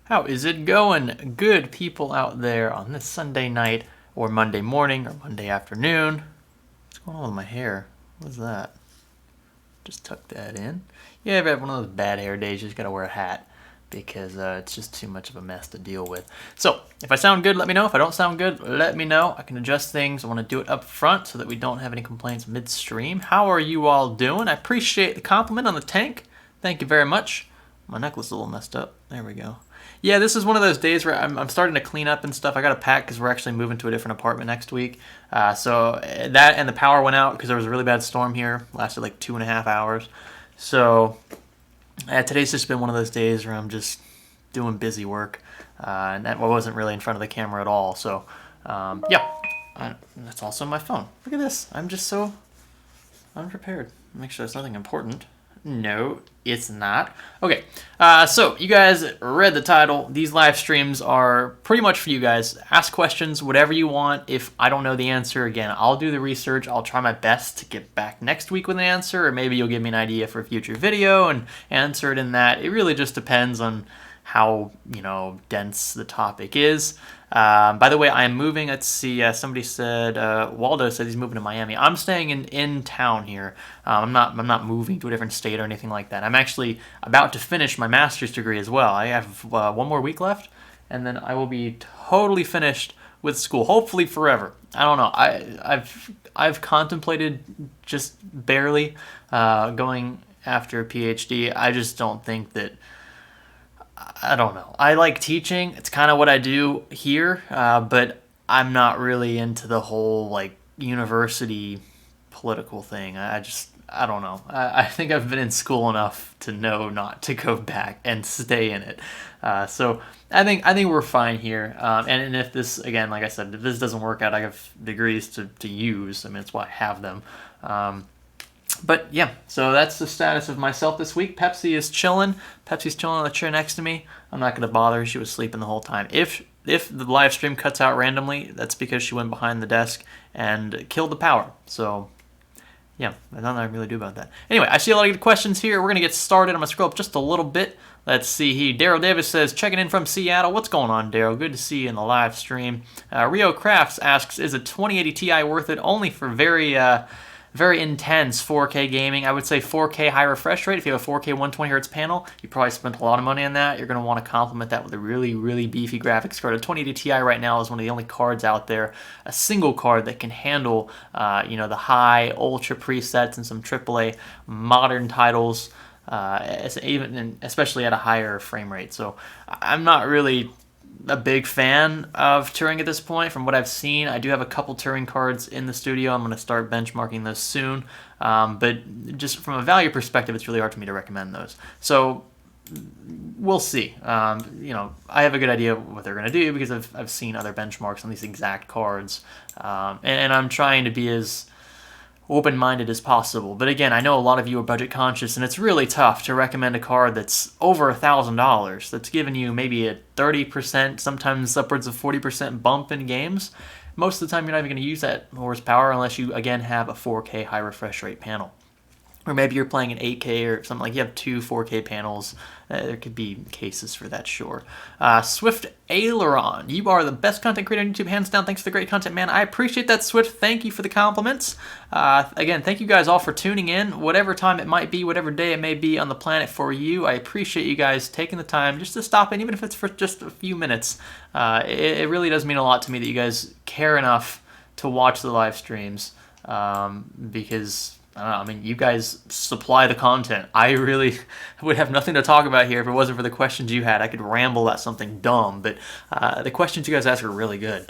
How is it going, good people out there on this Sunday night or Monday morning or Monday afternoon? What's going on with my hair? What's that? Just tuck that in. You ever have one of those bad hair days, you just gotta wear a hat because it's just too much of a mess to deal with. So, if I sound good, let me know. If I don't sound good, let me know. I can adjust things. I want to do it up front so that we don't have any complaints midstream. How are you all doing? I appreciate the compliment on the tank. Thank you very much. My necklace is a little messed up. There we go. Yeah, this is one of those days where I'm starting to clean up and stuff. I got to pack because we're actually moving to a different apartment next week. So that and the power went out because there was a really bad storm here. Lasted like 2.5 hours. So today's just been one of those days where I'm just doing busy work. And I wasn't really in front of the camera at all. So, yeah. That's also my phone. Look at this. I'm just so unprepared. Make sure there's nothing important. No, it's not. Okay, so you guys read the title. These live streams are pretty much for you guys. Ask questions, whatever you want. If I don't know the answer, again, I'll do the research. I'll try my best to get back next week with an answer, or maybe you'll give me an idea for a future video and answer it in that. It really just depends on how, dense the topic is. By the way, I am moving. Let's see. Somebody said Waldo said he's moving to Miami. I'm staying in town here. I'm not moving to a different state or anything like that. I'm actually about to finish my master's degree as well. I have one more week left, and then I will be totally finished with school. Hopefully forever. I don't know. I've contemplated just barely going after a PhD. I just don't think that. I don't know. I like teaching. It's kind of what I do here, but I'm not really into the whole university political thing. I don't know. I think I've been in school enough to know not to go back and stay in it. So I think we're fine here. And if this, again, like I said, if this doesn't work out, I have degrees to use. I mean, that's why I have them. But yeah, so that's the status of myself this week. Pepsi is chilling. Pepsi's chilling on the chair next to me. I'm not going to bother her. She was sleeping the whole time. If the live stream cuts out randomly, that's because she went behind the desk and killed the power. So yeah, there's nothing I can really do about that. Anyway, I see a lot of good questions here. We're going to get started. I'm going to scroll up just a little bit. Let's see here. Daryl Davis says, checking in from Seattle. What's going on, Daryl? Good to see you in the live stream. Rio Crafts asks, is a 2080 Ti worth it? Only for very intense 4K gaming. I would say 4K high refresh rate. If you have a 4K 120Hz panel, you probably spent a lot of money on that. You're going to want to complement that with a really, really beefy graphics card. A 2080 Ti right now is one of the only cards out there, a single card that can handle, the high ultra presets and some AAA modern titles, especially at a higher frame rate. So I'm not really a big fan of Turing at this point. From what I've seen, I do have a couple Turing cards in the studio. I'm going to start benchmarking those soon. But just from a value perspective, it's really hard for me to recommend those. So we'll see. I have a good idea of what they're going to do because I've seen other benchmarks on these exact cards. And I'm trying to be as open-minded as possible. But again, I know a lot of you are budget conscious, and it's really tough to recommend a card that's over $1,000, that's giving you maybe a 30%, sometimes upwards of 40% bump in games. Most of the time, you're not even going to use that horsepower unless you, again, have a 4K high refresh rate panel. Or maybe you're playing an 8K or something, like you have two 4K panels. There could be cases for that, sure. Swift Aileron, you are the best content creator on YouTube, hands down. Thanks for the great content, man. I appreciate that, Swift. Thank you for the compliments. Again, thank you guys all for tuning in, whatever time it might be, whatever day it may be on the planet for you. I appreciate you guys taking the time just to stop in, even if it's for just a few minutes. It really does mean a lot to me that you guys care enough to watch the live streams because you guys supply the content. I really would have nothing to talk about here if it wasn't for the questions you had. I could ramble about something dumb, but the questions you guys ask are really good.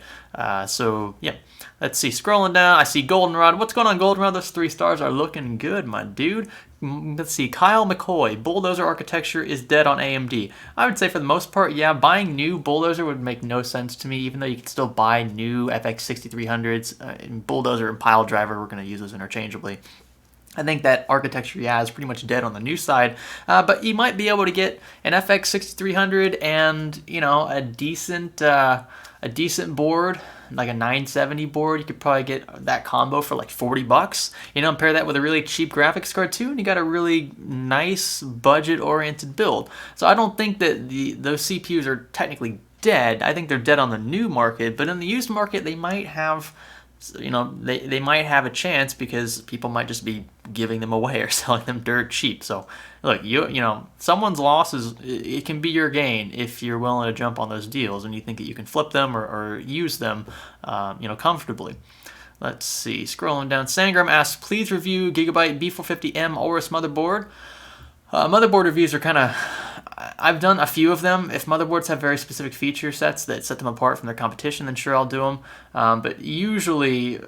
So, yeah. Let's see. Scrolling down, I see Goldenrod. What's going on, Goldenrod? Those 3 stars are looking good, my dude. Let's see. Kyle McCoy. Bulldozer architecture is dead on AMD. I would say for the most part, yeah, buying new Bulldozer would make no sense to me, even though you can still buy new FX 6300s. Bulldozer and Pile Driver, we're going to use those interchangeably. I think that architecture, yeah, is pretty much dead on the new side, but you might be able to get an FX 6300 and a decent board, like a 970 board. You could probably get that combo for like $40. And pair that with a really cheap graphics card too, and you got a really nice budget-oriented build. So I don't think that those CPUs are technically dead. I think they're dead on the new market, but in the used market, they might have. They might have a chance because people might just be giving them away or selling them dirt cheap. So look, someone's loss it can be your gain if you're willing to jump on those deals and you think that you can flip them or use them, comfortably. Let's see. Scrolling down, Sangram asks, please review Gigabyte B450M Aorus motherboard. Motherboard reviews are kind of, I've done a few of them. If motherboards have very specific feature sets that set them apart from their competition, then sure, I'll do them. But usually,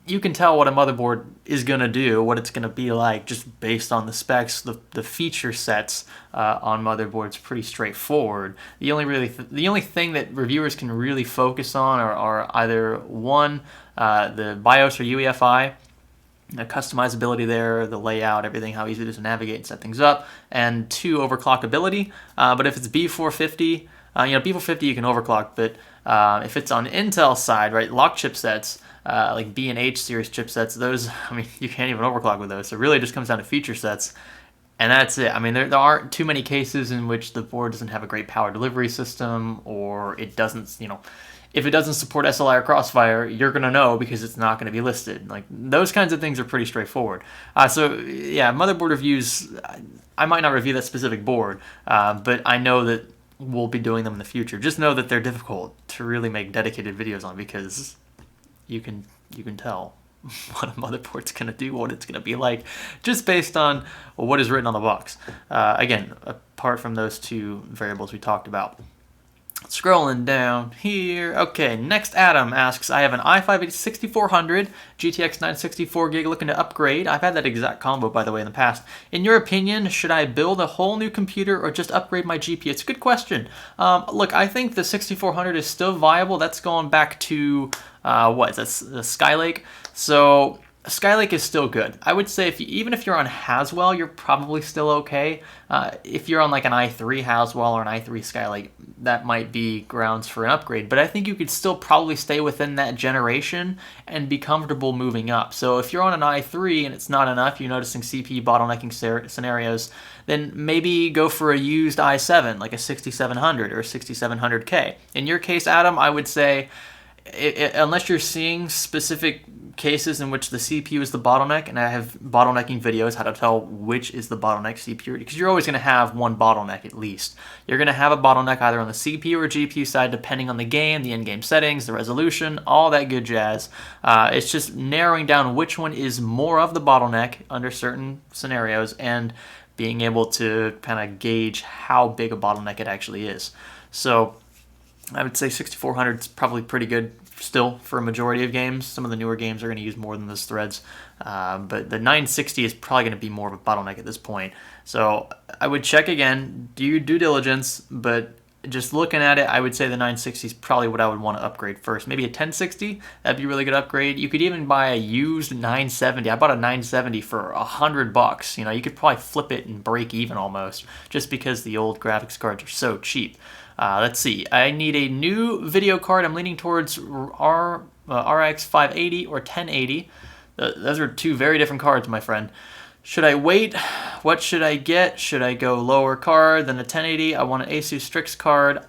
you can tell what a motherboard is going to do, what it's going to be like, just based on the specs. The feature sets on motherboards pretty straightforward. The only thing that reviewers can really focus on are either one, the BIOS or UEFI, the customizability there, the layout, everything, how easy it is to navigate and set things up, and two, overclockability. But if it's B450, B450 you can overclock, but if it's on Intel side, right, lock chipsets, like B and H series chipsets, those, you can't even overclock with those. So it really just comes down to feature sets, and that's it. There aren't too many cases in which the board doesn't have a great power delivery system, or it doesn't, if it doesn't support SLI or Crossfire, you're going to know because it's not going to be listed. Like, those kinds of things are pretty straightforward. So yeah, motherboard reviews, I might not review that specific board, but I know that we'll be doing them in the future. Just know that they're difficult to really make dedicated videos on because you can tell what a motherboard's going to do, what it's going to be like, just based on what is written on the box. Again, apart from those two variables we talked about. Scrolling down here. Okay, next Adam asks, I have an i5 6400 GTX 964 gig looking to upgrade. I've had that exact combo, by the way, in the past. In your opinion, should I build a whole new computer or just upgrade my GPU? It's a good question. Look, I think the 6400 is still viable. That's going back to, that's the Skylake. So Skylake is still good. I would say even if you're on Haswell, you're probably still okay. If you're on like an i3 Haswell or an i3 Skylake, that might be grounds for an upgrade. But I think you could still probably stay within that generation and be comfortable moving up. So if you're on an i3 and it's not enough, you're noticing CPU bottlenecking scenarios, then maybe go for a used i7, like a 6700 or a 6700K. In your case, Adam, I would say, unless you're seeing specific cases in which the CPU is the bottleneck, and I have bottlenecking videos, how to tell which is the bottleneck CPU, because you're always going to have one bottleneck at least. You're going to have a bottleneck either on the CPU or GPU side, depending on the game, the in-game settings, the resolution, all that good jazz. It's just narrowing down which one is more of the bottleneck under certain scenarios and being able to kind of gauge how big a bottleneck it actually is. So I would say 6400 is probably pretty good still for a majority of games. Some of the newer games are going to use more than those threads, but the 960 is probably going to be more of a bottleneck at this point. So I would check again, do your due diligence, but just looking at it, I would say the 960 is probably what I would want to upgrade first. Maybe a 1060, that'd be a really good upgrade. You could even buy a used 970. I bought a 970 for $100. You could probably flip it and break even almost, just because the old graphics cards are so cheap. Let's see. I need a new video card. I'm leaning towards RX 580 or 1080. Those are two very different cards, my friend. Should I wait? What should I get? Should I go lower card than a 1080? I want an Asus Strix card.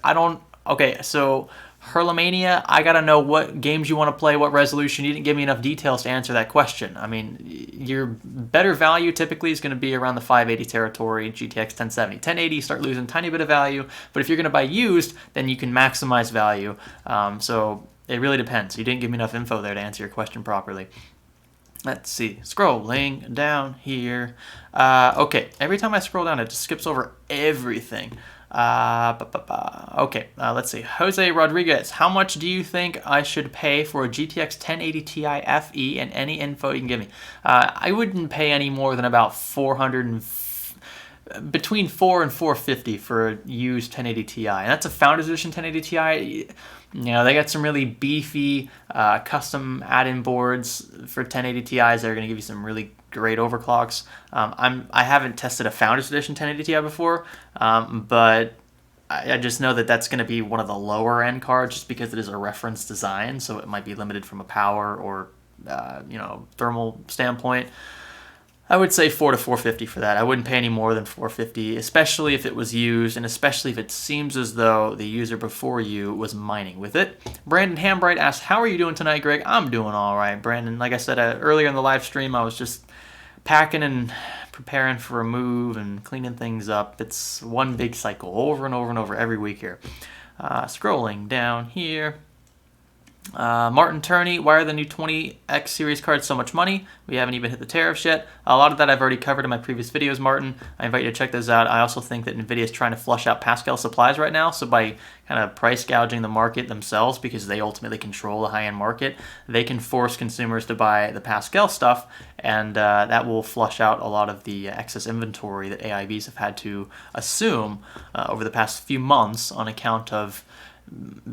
Okay, so Hurlemania, I gotta know what games you want to play, what resolution. You didn't give me enough details to answer that question. Your better value typically is going to be around the 580 territory, GTX 1070. 1080, you start losing a tiny bit of value, but if you're going to buy used, then you can maximize value. So it really depends. You didn't give me enough info there to answer your question properly. Let's see, scrolling down here. Okay, every time I scroll down, it just skips over everything. Okay, let's see. Jose Rodriguez, how much do you think I should pay for a GTX 1080 Ti FE, and any info you can give me? I wouldn't pay any more than about between 4 and 450 for a used 1080 Ti, and that's a Founders Edition 1080 Ti. They got some really beefy custom add-in boards for 1080 Ti's that are going to give you some really great overclocks. I haven't tested a Founders Edition 1080 Ti before, but I just know that that's going to be one of the lower end cards just because it is a reference design, so it might be limited from a power or thermal standpoint. I would say 4 to 450 for that. I wouldn't pay any more than 450, especially if it was used, and especially if it seems as though the user before you was mining with it. Brandon Hambright asked, "How are you doing tonight, Greg?" I'm doing all right, Brandon. Like I said earlier in the live stream, I was just packing and preparing for a move and cleaning things up. It's one big cycle over and over and over every week here. Scrolling down here. Martin Turney, why are the new 20X series cards so much money? We haven't even hit the tariffs yet. A lot of that I've already covered in my previous videos, Martin. I invite you to check those out. I also think that NVIDIA is trying to flush out Pascal supplies right now, so by kind of price gouging the market themselves, because they ultimately control the high-end market, they can force consumers to buy the Pascal stuff, and that will flush out a lot of the excess inventory that AIBs have had to assume over the past few months on account of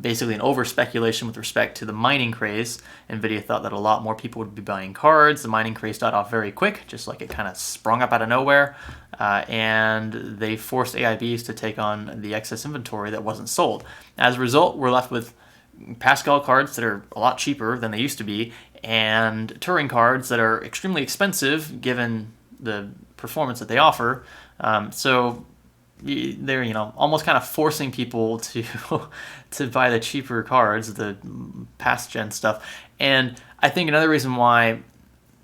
basically an over-speculation with respect to the mining craze. NVIDIA thought that a lot more people would be buying cards. The mining craze died off very quick, just like it kind of sprung up out of nowhere, and they forced AIBs to take on the excess inventory that wasn't sold. As a result, we're left with Pascal cards that are a lot cheaper than they used to be, and Turing cards that are extremely expensive given the performance that they offer. So they're almost kind of forcing people to to buy the cheaper cards, the past gen stuff. And I think another reason why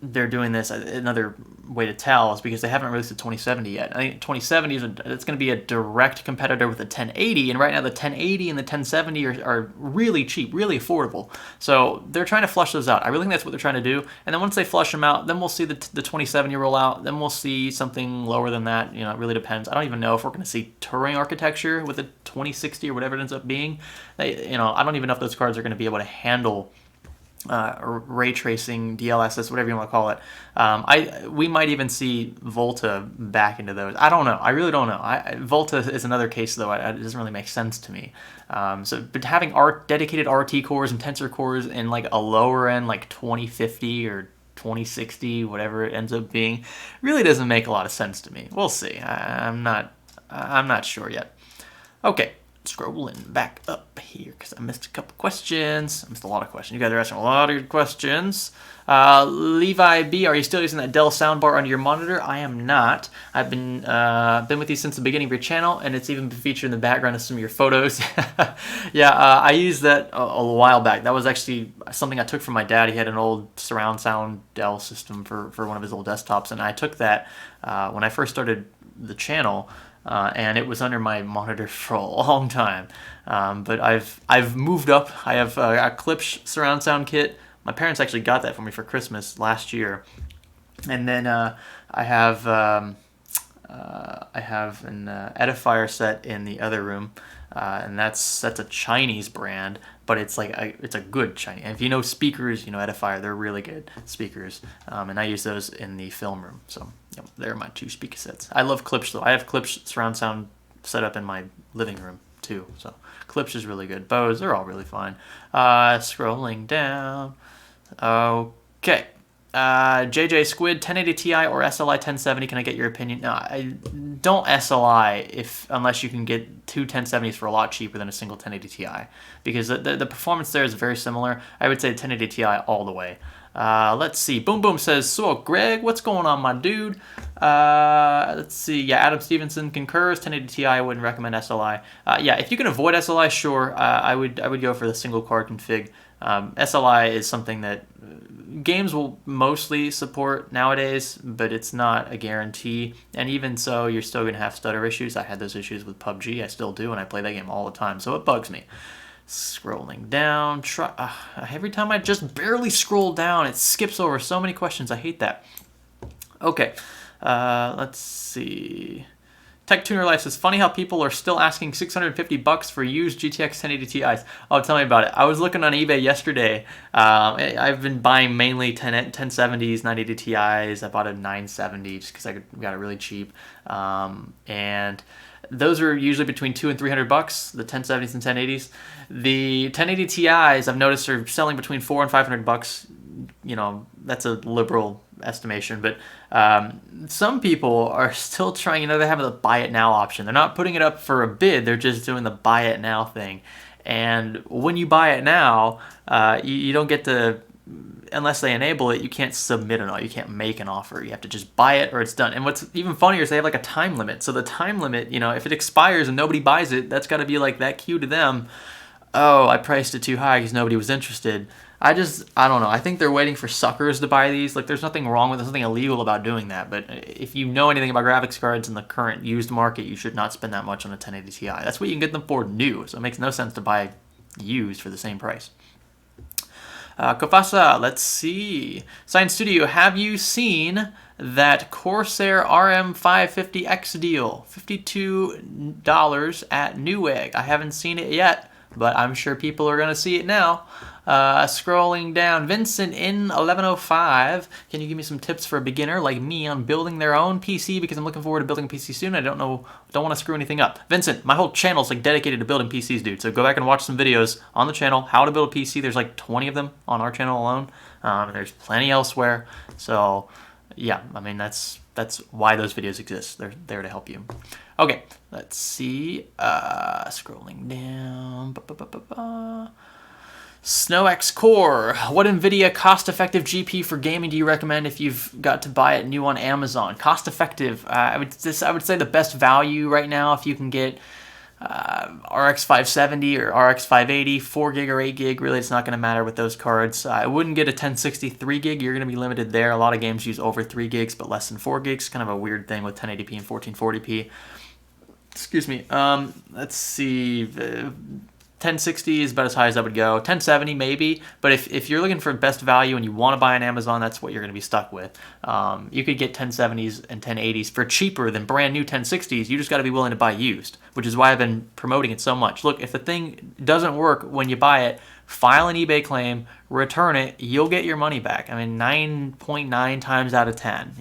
they're doing this, another way to tell, is because they haven't released the 2070 yet. I think 2070 it's going to be a direct competitor with the 1080, and right now the 1080 and the 1070 are really cheap, really affordable. So they're trying to flush those out. I really think that's what they're trying to do. And then once they flush them out, then we'll see the 2070 roll out. Then we'll see something lower than that. It really depends. I don't even know if we're going to see Turing architecture with the 2060 or whatever it ends up being. I don't even know if those cards are going to be able to handle ray tracing, DLSS, whatever you want to call it. We might even see Volta back into those. I don't know. I really don't know. Volta is another case, though. It doesn't really make sense to me. But having dedicated RT cores and tensor cores in like a lower end, like 2050 or 2060, whatever it ends up being, really doesn't make a lot of sense to me. We'll see. I'm not sure yet. Okay. Scrolling back up here because I missed a couple questions. I missed a lot of questions. You guys are asking a lot of good questions. Levi B, are you still using that Dell soundbar under your monitor? I am not. I've been with you since the beginning of your channel, and it's even been featured in the background of some of your photos. Yeah, I used that a while back. That was actually something I took from my dad. He had an old surround sound Dell system for one of his old desktops, and I took that when I first started the channel. And it was under my monitor for a long time. But I've moved up. I have a Klipsch surround sound kit. My parents actually got that for me for Christmas last year. And then I have an Edifier set in the other room, and that's a Chinese brand, but it's a good Chinese. And if you know speakers, Edifier, they're really good speakers. And I use those in the film room. So they're my two speaker sets. I love Klipsch though. I have Klipsch surround sound set up in my living room too. So Klipsch is really good. Bose, they're all really fine. Scrolling down. Okay. JJ Squid, 1080 Ti or SLI 1070, can I get your opinion? No, I don't SLI unless you can get two 1070s for a lot cheaper than a single 1080 Ti, because the performance there is very similar. I would say 1080 Ti all the way. Let's see. Boom Boom says, so Greg, what's going on, my dude? Let's see. Yeah, Adam Stevenson concurs. 1080 Ti, I wouldn't recommend SLI. Yeah, if you can avoid SLI, sure. I would go for the single card config. SLI is something that games will mostly support nowadays, but it's not a guarantee. And even so, you're still going to have stutter issues. I had those issues with PUBG. I still do, and I play that game all the time, so it bugs me. Scrolling down. Every time I just barely scroll down, it skips over so many questions. I hate that. Okay. Let's see. Tech Tuner Life says, funny how people are still asking $650 for used GTX 1080 Ti's. Oh, tell me about it. I was looking on eBay yesterday. I've been buying mainly 1070s, 980 Ti's. I bought a 970 just because I got it really cheap. And those are usually between $200 and $300, the 1070s and 1080s. The 1080 Ti's I've noticed are selling between $400 and $500. You know, that's a liberal estimation, but some people are still trying, they have the buy it now option. They're not putting it up for a bid, they're just doing the buy it now thing. And when you buy it now, you don't get to, unless they enable it, you can't submit an offer, you can't make an offer. You have to just buy it or it's done. And what's even funnier is they have like a time limit. So the time limit, if it expires and nobody buys it, that's got to be like that cue to them. Oh, I priced it too high because nobody was interested. I don't know. I think they're waiting for suckers to buy these. Like, there's nothing wrong with it. There's nothing illegal about doing that. But if you know anything about graphics cards in the current used market, you should not spend that much on a 1080 Ti. That's what you can get them for new. So it makes no sense to buy used for the same price. Kofasa, let's see. Science Studio, have you seen that Corsair RM550X deal? $52 at Newegg. I haven't seen it yet, but I'm sure people are going to see it now. Scrolling down, Vincent in 1105. Can you give me some tips for a beginner like me on building their own PC? Because I'm looking forward to building a PC soon. I don't want to screw anything up. Vincent, my whole channel is like dedicated to building PCs, dude. So go back and watch some videos on the channel, how to build a PC. There's like 20 of them on our channel alone. There's plenty elsewhere. So yeah, I mean, that's why those videos exist. They're there to help you. Okay, let's see. Scrolling down. SnowX Core. What NVIDIA cost-effective GPU for gaming do you recommend if you've got to buy it new on Amazon? Cost-effective. I would say the best value right now, if you can get RX 570 or RX 580, 4 gig or 8 gig. Really, it's not going to matter with those cards. I wouldn't get a 1063 gig. You're going to be limited there. A lot of games use over 3 gigs, but less than 4 gigs. Kind of a weird thing with 1080p and 1440p. Excuse me. Let's see. 1060 is about as high as I would go. 1070 maybe, but if you're looking for best value and you want to buy on Amazon, that's what you're going to be stuck with. You could get 1070s and 1080s for cheaper than brand new 1060s. You just got to be willing to buy used, which is why I've been promoting it so much. Look, if the thing doesn't work when you buy it, file an eBay claim, return it, you'll get your money back. I mean, 9.9 times out of 10,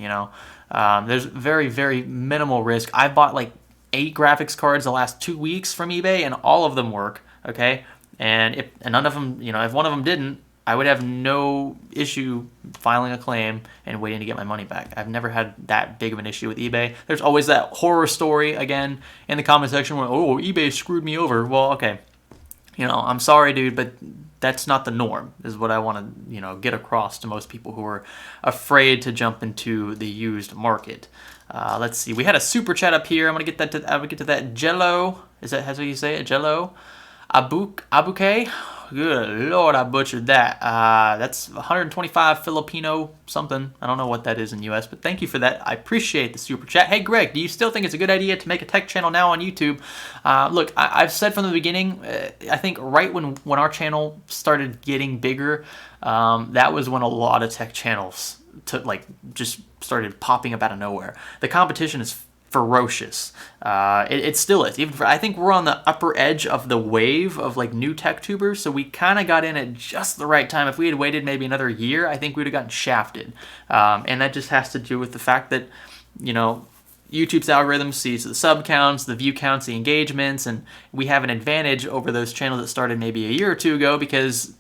there's very, very minimal risk. I bought like 8 graphics cards the last 2 weeks from eBay, and all of them work. Okay, and none of them, if one of them didn't, I would have no issue filing a claim and waiting to get my money back. I've never had that big of an issue with eBay. There's always that horror story again in the comment section where, oh, eBay screwed me over. Well, okay, I'm sorry, dude, but that's not the norm, is what I want to, get across to most people who are afraid to jump into the used market. Let's see. We had a super chat up here. I'm gonna get to that Jello. Is that how you say it? Jello. Abuke? Good Lord, I butchered that. That's 125 Filipino something. I don't know what that is in US, but thank you for that. I appreciate the super chat. Hey, Greg, do you still think it's a good idea to make a tech channel now on YouTube? Look, I've said from the beginning, I think right when our channel started getting bigger, that was when a lot of tech channels just started popping up out of nowhere. The competition is ferocious. It still is. I think we're on the upper edge of the wave of new tech tubers, so we kind of got in at just the right time. If we had waited maybe another year, I think we would have gotten shafted. And that just has to do with the fact that, YouTube's algorithm sees the sub counts, the view counts, the engagements, and we have an advantage over those channels that started maybe a year or two ago because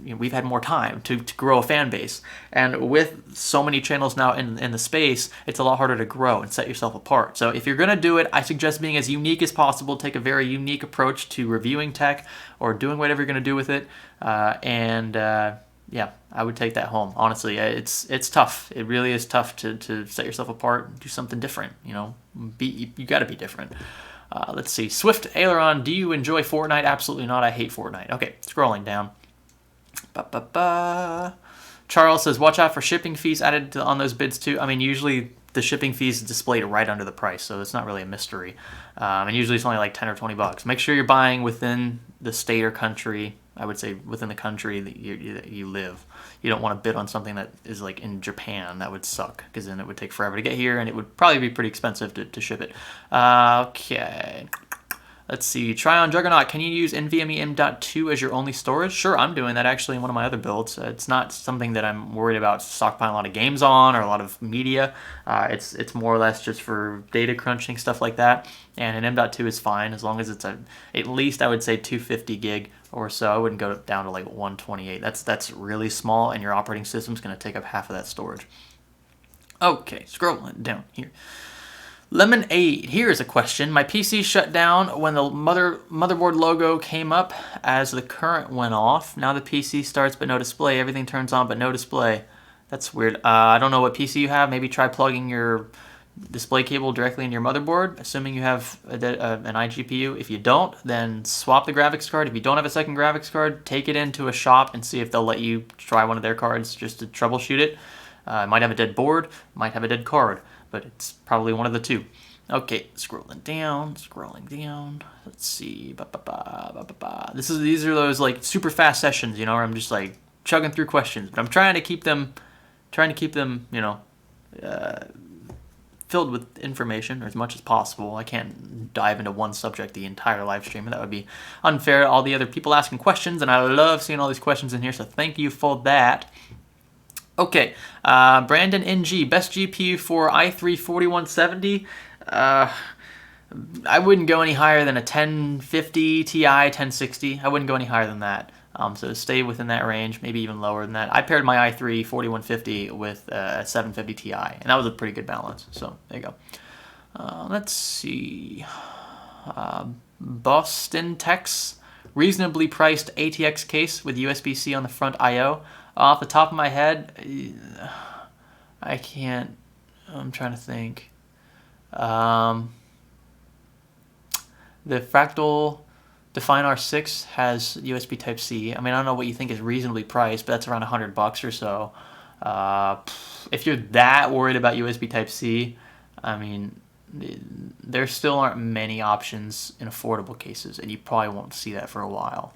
we've had more time to grow a fan base. And with so many channels now in the space, it's a lot harder to grow and set yourself apart. So if you're going to do it, I suggest being as unique as possible. Take a very unique approach to reviewing tech or doing whatever you're going to do with it. Yeah, I would take that home. Honestly, it's tough. It really is tough to set yourself apart and do something different. You got to be different. Let's see. Swift Aileron, do you enjoy Fortnite? Absolutely not. I hate Fortnite. Okay, scrolling down. Charles says, watch out for shipping fees added on those bids too. I mean, usually the shipping fees is displayed right under the price, so it's not really a mystery. And usually it's only like $10 or $20. Make sure you're buying within the state or country I would say within the country that you live. You don't want to bid on something that is like in Japan. That would suck because then it would take forever to get here and it would probably be pretty expensive to ship it. Okay. Let's see. Try on Juggernaut. Can you use NVMe M.2 as your only storage? Sure, I'm doing that actually in one of my other builds. It's not something that I'm worried about stockpiling a lot of games on or a lot of media. It's more or less just for data crunching, stuff like that. And an M.2 is fine as long as it's at least I would say 250 gig or so. I wouldn't go down to like 128. That's really small, and your operating system's going to take up half of that storage. Okay, scrolling down here. Lemonade, here's a question. My PC shut down when the motherboard logo came up as the current went off. Now the PC starts but no display. Everything turns on but no display. That's weird. I don't know what PC you have. Maybe try plugging your display cable directly in your motherboard, assuming you have an iGPU. If you don't, then swap the graphics card. If you don't have a second graphics card, take it into a shop and see if they'll let you try one of their cards just to troubleshoot it. It might have a dead board, might have a dead card, but it's probably one of the two. Okay, scrolling down. Let's see. These are those like super fast sessions, where I'm just like chugging through questions, but I'm trying to keep them, filled with information or as much as possible. I can't dive into one subject the entire live stream, and that would be unfair to all the other people asking questions, and I love seeing all these questions in here, so thank you for that. Okay, Brandon NG, best GPU for i3 4170. I wouldn't go any higher than a 1050 Ti, 1060. I wouldn't go any higher than that. So stay within that range, maybe even lower than that. I paired my i3 4150 with a 750 Ti, and that was a pretty good balance. So there you go. Let's see. Boston Tex, reasonably priced ATX case with USB-C on the front I/O. Off the top of my head, I can't. I'm trying to think. The Fractal Define R6 has USB Type-C. I mean, I don't know what you think is reasonably priced, but that's around $100 or so. If you're that worried about USB Type-C, I mean, there still aren't many options in affordable cases, and you probably won't see that for a while.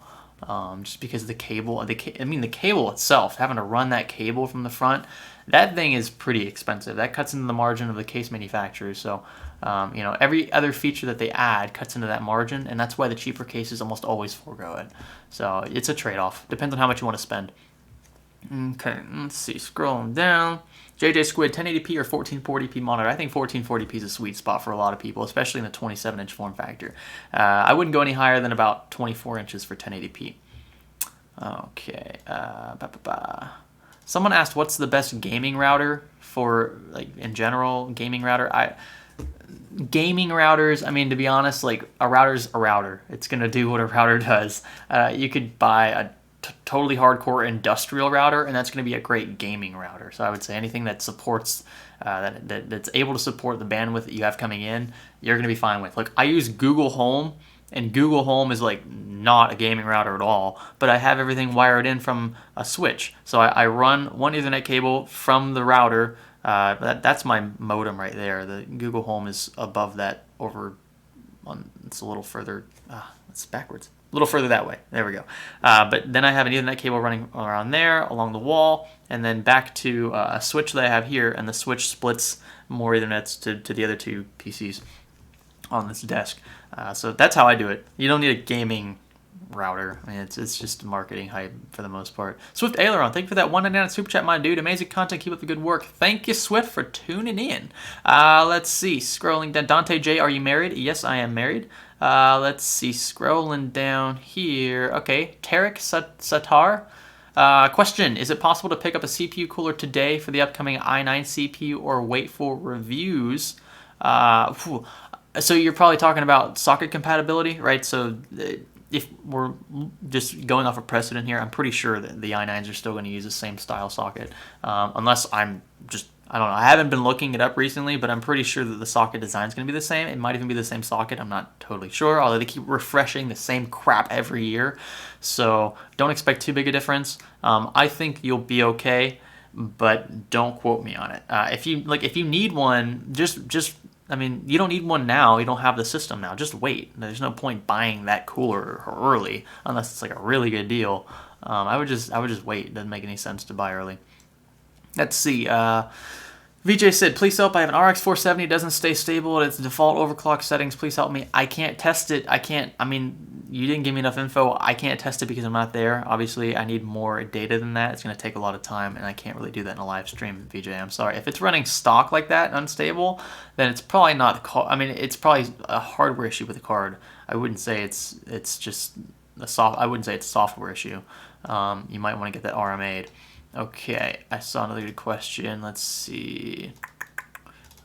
Just because the cable, the cable itself, having to run that cable from the front, that thing is pretty expensive. That cuts into the margin of the case manufacturers. So, every other feature that they add cuts into that margin, and that's why the cheaper cases almost always forego it. So it's a trade-off. Depends on how much you want to spend. Okay, let's see. Scrolling down. JJ Squid, 1080p or 1440p monitor. I think 1440p is a sweet spot for a lot of people, especially in the 27-inch form factor. I wouldn't go any higher than about 24 inches for 1080p. Okay. Someone asked, what's the best gaming router for, like, in general, gaming router? Gaming routers, I mean, to be honest, like, a router's a router. It's going to do what a router does. You could buy a totally hardcore industrial router, and that's going to be a great gaming router. So I would say anything that supports, that's able to support the bandwidth that you have coming in, you're going to be fine with. Like, I use Google Home, and Google Home is like not a gaming router at all, but I have everything wired in from a switch. So I run one Ethernet cable from the router. That's my modem right there. The Google Home is above that it's a little further, it's backwards. A little further that way. There we go. But then I have an Ethernet cable running around there, along the wall, and then back to a switch that I have here, and the switch splits more Ethernets to the other two PCs on this desk. So that's how I do it. You don't need a gaming router. I mean, it's just marketing hype for the most part. Swift Aileron, thank you for that $1.99 super chat, my dude. Amazing content. Keep up the good work. Thank you, Swift, for tuning in. Let's see. Scrolling down. Dante J, are you married? Yes, I am married. Let's see. Scrolling down here. Okay. Tarek Satar. Question, is it possible to pick up a CPU cooler today for the upcoming i9 CPU or wait for reviews? So you're probably talking about socket compatibility, right? So if we're just going off a precedent here, I'm pretty sure that the i9s are still going to use the same style socket. Unless I don't know. I haven't been looking it up recently, but I'm pretty sure that the socket design is going to be the same. It might even be the same socket. I'm not totally sure, although they keep refreshing the same crap every year. So don't expect too big a difference. I think you'll be okay, but don't quote me on it. If you need one, just I mean, you don't need one now. You don't have the system now. Just wait. There's no point buying that cooler early unless it's like a really good deal. I would just wait. It doesn't make any sense to buy early. Let's see. VJ said, please help. I have an RX 470. It doesn't stay stable at its default overclock settings. Please help me. I can't test it. I mean, you didn't give me enough info. I can't test it because I'm not there. Obviously, I need more data than that. It's going to take a lot of time, and I can't really do that in a live stream, VJ. I'm sorry. If it's running stock like that, unstable, then it's probably not I mean, it's probably a hardware issue with the card. I wouldn't say it's just I wouldn't say it's a software issue. You might want to get that RMA'd. Okay, I saw another good question. Let's see.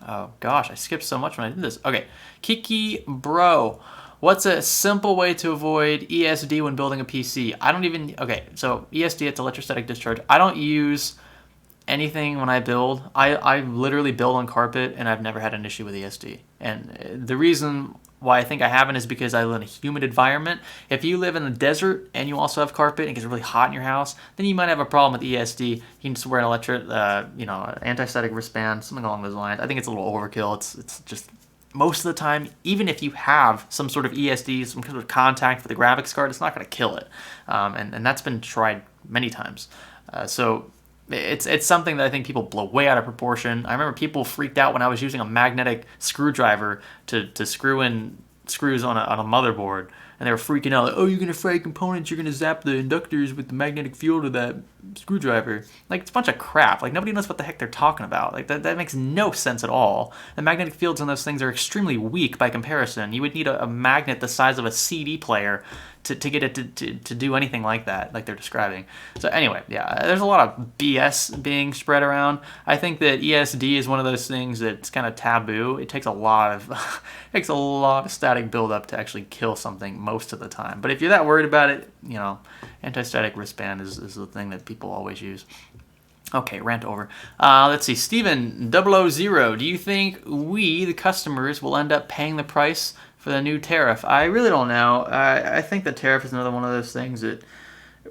Oh gosh, I skipped so much when I did this. Okay, Kiki Bro, what's a simple way to avoid ESD when building a PC? I don't even, okay, so ESD, it's electrostatic discharge. I don't use anything when I build. I literally build on carpet, and I've never had an issue with ESD. And the reason why I think I haven't is because I live in a humid environment. If you live in the desert and you also have carpet and it gets really hot in your house, then you might have a problem with ESD. You can just wear an anti-static wristband, something along those lines. I think it's a little overkill. It's just most of the time, even if you have some sort of ESD, some kind of contact with the graphics card, it's not going to kill it. And that's been tried many times. So it's something that I think people blow way out of proportion. I remember people freaked out when I was using a magnetic screwdriver to screw in screws on a motherboard, and they were freaking out, like, oh, you're going to fry components, you're going to zap the inductors with the magnetic field of that screwdriver. Like, it's a bunch of crap. Like, nobody knows what the heck they're talking about. Like, that makes no sense at all. The magnetic fields on those things are extremely weak by comparison. You would need a magnet the size of a CD player to get it to do anything like that, like they're describing. So anyway, yeah, there's a lot of BS being spread around. I think that ESD is one of those things that's kind of taboo. It takes a lot of static buildup to actually kill something most of the time. But if you're that worried about it, anti-static wristband is the thing that people always use. Okay, rant over. Let's see. Steven 000, do you think we, the customers, will end up paying the price for the new tariff? I really don't know. I think the tariff is another one of those things that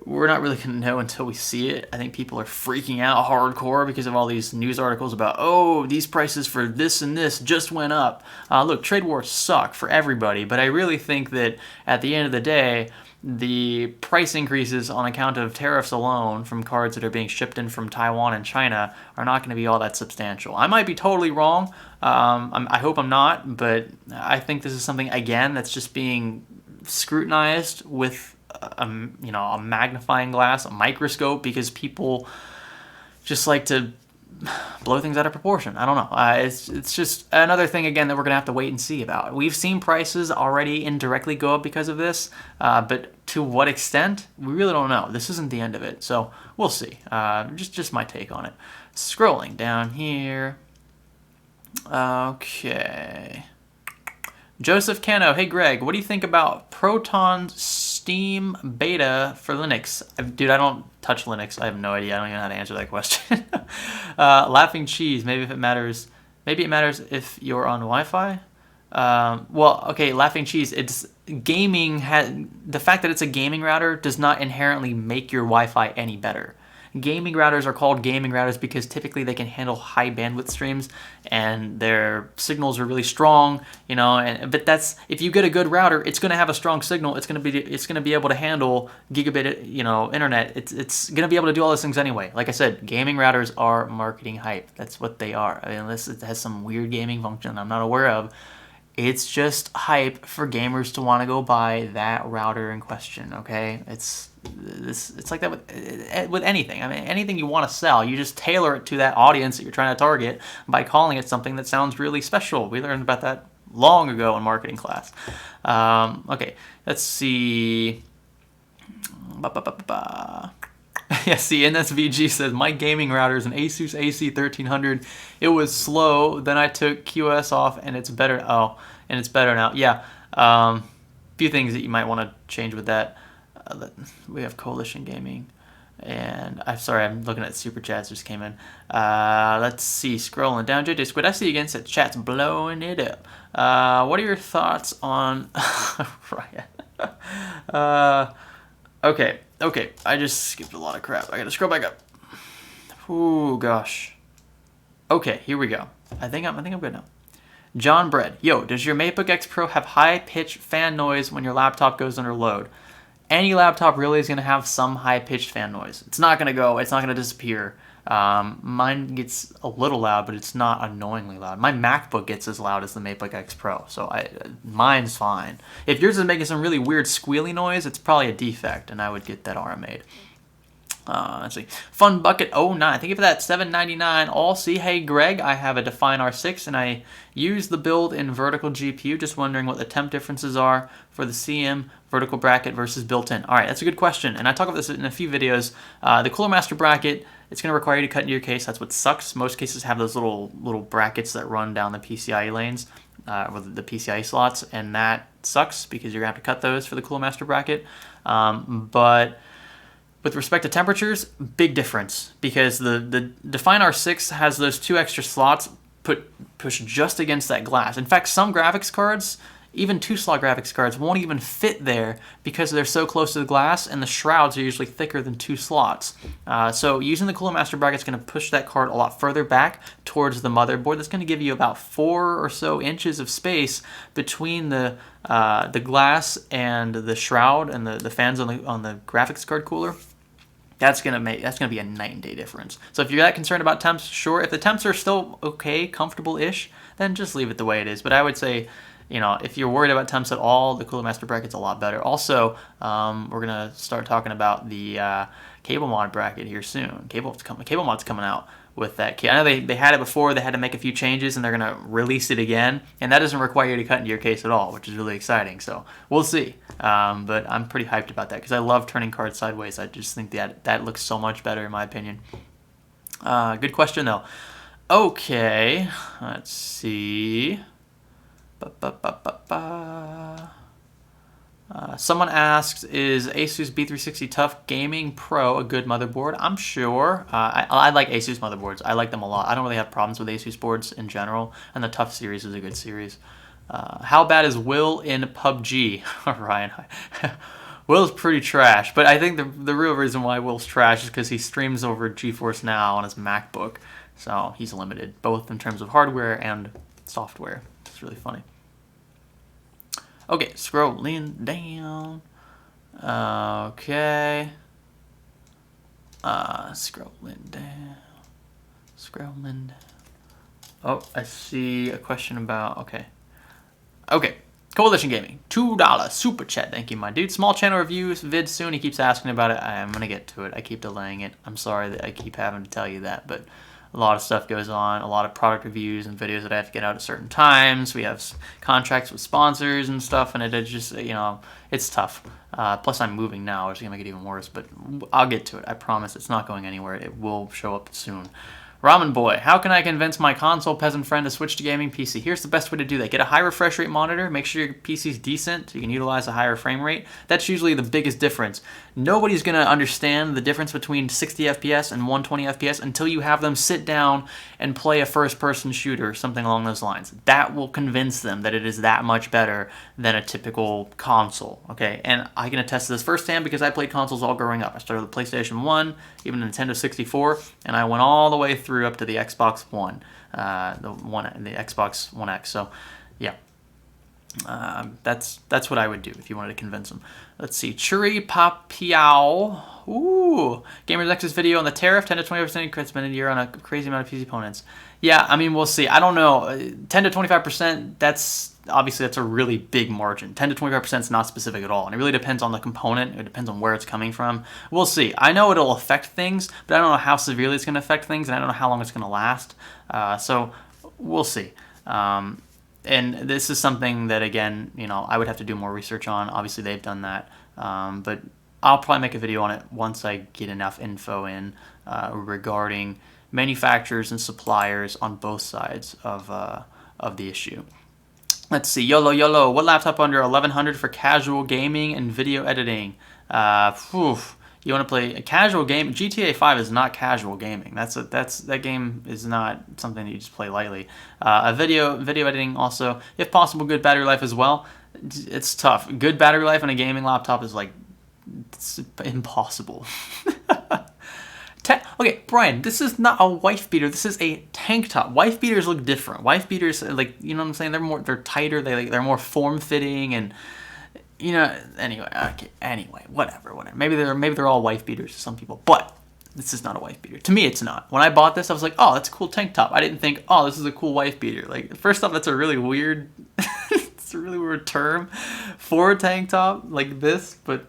we're not really going to know until we see it. I think people are freaking out hardcore because of all these news articles about, oh, these prices for this and this just went up. Look, trade wars suck for everybody, but I really think that at the end of the day, the price increases on account of tariffs alone from cards that are being shipped in from Taiwan and China are not going to be all that substantial. I might be totally wrong. I hope I'm not, but I think this is something, again, that's just being scrutinized with a magnifying glass, a microscope, because people just like to blow things out of proportion. I don't know. It's just another thing, again, that we're going to have to wait and see about. We've seen prices already indirectly go up because of this, but to what extent, we really don't know. This isn't the end of it, so we'll see. Just my take on it. Scrolling down here. Okay. Joseph Cano, hey Greg, what do you think about Proton Steam Beta for Linux? Dude, I don't touch Linux. I have no idea. I don't even know how to answer that question. Laughing Cheese, maybe it matters if you're on Wi-Fi. Well, okay, Laughing Cheese, it's gaming. The fact that it's a gaming router does not inherently make your Wi-Fi any better. Gaming routers are called gaming routers because typically they can handle high bandwidth streams and their signals are really strong, but that's, if you get a good router, it's going to have a strong signal. It's going to be able to handle gigabit, internet. It's going to be able to do all those things anyway. Like I said, gaming routers are marketing hype. That's what they are. I mean, unless it has some weird gaming function I'm not aware of, it's just hype for gamers to want to go buy that router in question, okay? It's like that with anything. I mean, anything you want to sell, you just tailor it to that audience that you're trying to target by calling it something that sounds really special. We learned about that long ago in marketing class. Okay, let's see. Yes, the NSVG says, my gaming router is an Asus AC1300. It was slow, then I took QoS off, and it's better. Oh, and it's better now. Yeah, few things that you might want to change with that. We have Coalition Gaming, and I'm looking at super chats just came in. Let's see, scrolling down. JJ Squid, I see you again. Said chat's blowing it up. What are your thoughts on Ryan? Okay. I just skipped a lot of crap. I gotta scroll back up. Ooh, gosh. Okay, here we go. I think I'm good now. John Bread, yo, does your MacBook X Pro have high-pitched fan noise when your laptop goes under load? Any laptop really is going to have some high-pitched fan noise. It's not going to go, it's not going to disappear. Mine gets a little loud, but it's not annoyingly loud. My MacBook gets as loud as the MacBook X Pro, so mine's fine. If yours is making some really weird squealy noise, it's probably a defect, and I would get that RMA'd. Let's see. Fun Bucket 09. Thank you for that. $7.99. All see. Hey Greg, I have a Define R6 and I use the build in vertical GPU. Just wondering what the temp differences are for the CM vertical bracket versus built-in. All right, that's a good question, and I talk about this in a few videos. The Cooler Master bracket, it's going to require you to cut into your case. That's what sucks. Most cases have those little brackets that run down the PCIe lanes, with the PCIe slots, and that sucks because you're going to have to cut those for the Cooler Master bracket. But with respect to temperatures, big difference, because the Define R6 has those 2 extra slots pushed just against that glass. In fact, some graphics cards, even 2-slot graphics cards, won't even fit there because they're so close to the glass, and the shrouds are usually thicker than 2 slots. So using the Cooler Master bracket is going to push that card a lot further back towards the motherboard. That's going to give you about 4 or so inches of space between the glass and the shroud and the fans on the graphics card cooler. That's gonna be a night and day difference. So if you're that concerned about temps, sure. If the temps are still okay, comfortable-ish, then just leave it the way it is. But I would say, if you're worried about temps at all, the Cooler Master bracket's a lot better. Also, we're gonna start talking about the cable mod bracket here soon. Cable mod's coming out with that. I know they had it before. They had to make a few changes, and they're gonna release it again. And that doesn't require you to cut into your case at all, which is really exciting. So we'll see. But I'm pretty hyped about that because I love turning cards sideways. I just think that looks so much better in my opinion. Good question though. Okay, let's see. Someone asks, is Asus B360 Tough Gaming Pro a good motherboard? I'm sure. I like Asus motherboards. I like them a lot. I don't really have problems with Asus boards in general, and the Tough series is a good series. How bad is Will in PUBG? Ryan, Will's pretty trash, but I think the real reason why Will's trash is because he streams over GeForce Now on his MacBook, so he's limited, both in terms of hardware and software. It's really funny. Okay, scrolling down. Okay. Scrolling down. Oh, I see a question about, okay. Coalition Gaming, $2 super chat. Thank you, my dude. Small channel reviews vid soon. He keeps asking about it. I'm gonna get to it. I keep delaying it. I'm sorry that I keep having to tell you that, but a lot of stuff goes on, a lot of product reviews and videos that I have to get out at certain times. We have contracts with sponsors and stuff, and it just, it's tough. Plus I'm moving now, which is gonna make it even worse, but I'll get to it. I promise it's not going anywhere. It will show up soon. Ramen Boy, how can I convince my console peasant friend to switch to gaming PC? Here's the best way to do that. Get a high refresh rate monitor. Make sure your PC's decent so you can utilize a higher frame rate. That's usually the biggest difference. Nobody's going to understand the difference between 60 FPS and 120 FPS until you have them sit down and play a first-person shooter, something along those lines. That will convince them that it is that much better than a typical console, okay? And I can attest to this firsthand because I played consoles all growing up. I started with PlayStation 1, even the Nintendo 64, and I went all the way through up to the Xbox One, the Xbox One X. So, yeah, that's what I would do if you wanted to convince them. Let's see, Churi Papiao. Ooh, Gamers Nexus video on the tariff, 10 to 20% increase spend a year on a crazy amount of PC opponents. Yeah, I mean, we'll see. I don't know. 10 to 25%. That's a really big margin. 10 to 25% is not specific at all, and it really depends on the component. It depends on where it's coming from. We'll see. I know it'll affect things, but I don't know how severely it's going to affect things, and I don't know how long it's going to last. So we'll see. And this is something that, again, I would have to do more research on. Obviously, they've done that, but I'll probably make a video on it once I get enough info in regarding manufacturers and suppliers on both sides of the issue. Let's see, YOLO, what laptop under 1100 for casual gaming and video editing? You want to play a casual game? GTA 5 is not casual gaming. That game is not something that you just play lightly. A video editing also, if possible, good battery life as well. It's tough. Good battery life on a gaming laptop is it's impossible. Okay, Brian, this is not a wife beater. This is a tank top. Wife beaters look different. Wife beaters, like, you know what I'm saying? They're tighter. They're more form fitting, and you know. Anyway, okay. Anyway, whatever. Maybe they're all wife beaters to some people, but this is not a wife beater. To me, it's not. When I bought this, I was like, oh, that's a cool tank top. I didn't think, oh, this is a cool wife beater. Like, first off, that's a really weird, it's a really weird term for a tank top like this, but.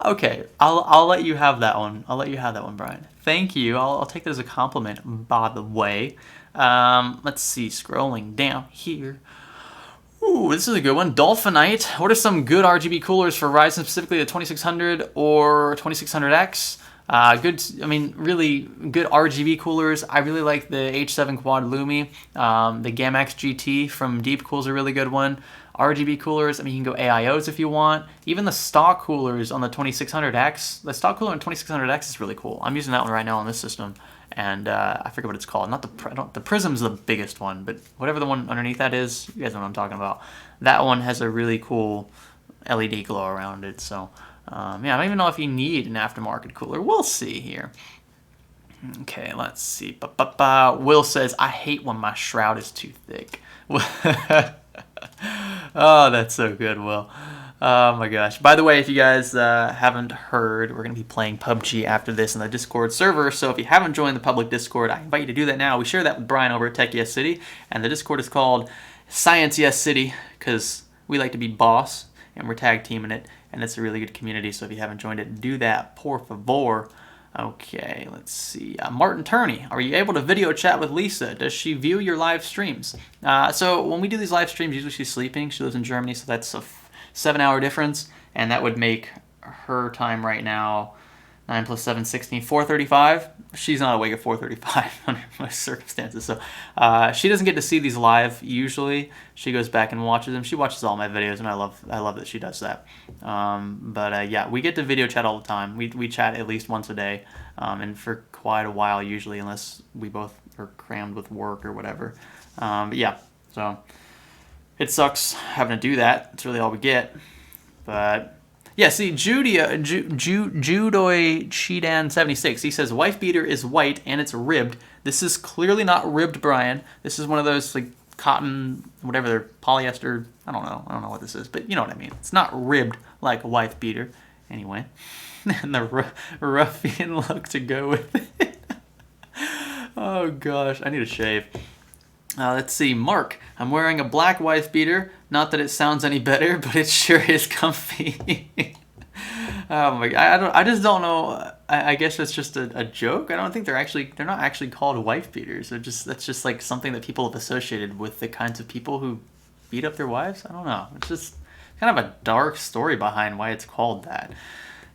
Okay, I'll let you have that one. I'll let you have that one, Brian. Thank you. I'll take that as a compliment, by the way. Let's see, scrolling down here. Ooh, this is a good one. Dolphinite. What are some good RGB coolers for Ryzen, specifically the 2600 or 2600X? Really good RGB coolers. I really like the H7 Quad Lumi. The Gamax GT from Deepcool is a really good one. RGB coolers, I mean, you can go AIOs if you want. Even the stock coolers on the 2600X, the stock cooler on 2600X is really cool. I'm using that one right now on this system, and I forget what it's called. Not the Prism's the biggest one, but whatever the one underneath that is, you guys know what I'm talking about. That one has a really cool LED glow around it. So yeah, I don't even know if you need an aftermarket cooler. We'll see here. Okay, let's see. Will says, I hate when my shroud is too thick. Oh, that's so good, Will. Oh my gosh. By the way, if you guys haven't heard, we're going to be playing PUBG after this in the Discord server. So if you haven't joined the public Discord, I invite you to do that now. We share that with Brian over at Tech Yes City. And the Discord is called Science Yes City because we like to be boss and we're tag teaming it. And it's a really good community. So if you haven't joined it, do that, por favor. Okay, let's see. Martin Turney, are you able to video chat with Lisa? Does she view your live streams? So when we do these live streams, usually she's sleeping. She lives in Germany, so that's a 7-hour difference, and that would make her time right now 9 plus 7, 16, 4:35. She's not awake at 4:35 under most circumstances, so she doesn't get to see these live usually. She goes back and watches them. She watches all my videos, and I love that she does that. Yeah, we get to video chat all the time. We chat at least once a day, and for quite a while usually, unless we both are crammed with work or whatever. But yeah, so it sucks having to do that. It's really all we get, but. Yeah, see, Judoy Chidan 76, he says, wife beater is white and it's ribbed. This is clearly not ribbed, Brian. This is one of those, like, cotton, whatever they're, polyester, I don't know what this is, but you know what I mean. It's not ribbed like a wife beater. Anyway, and the ruffian look to go with it. Oh, gosh, I need a shave. Let's see, Mark, I'm wearing a black wife beater. Not that it sounds any better, but it sure is comfy. Oh my god, I just don't know. I guess it's just a joke. I don't think they're not actually called wife beaters. That's just like something that people have associated with the kinds of people who beat up their wives. I don't know. It's just kind of a dark story behind why it's called that.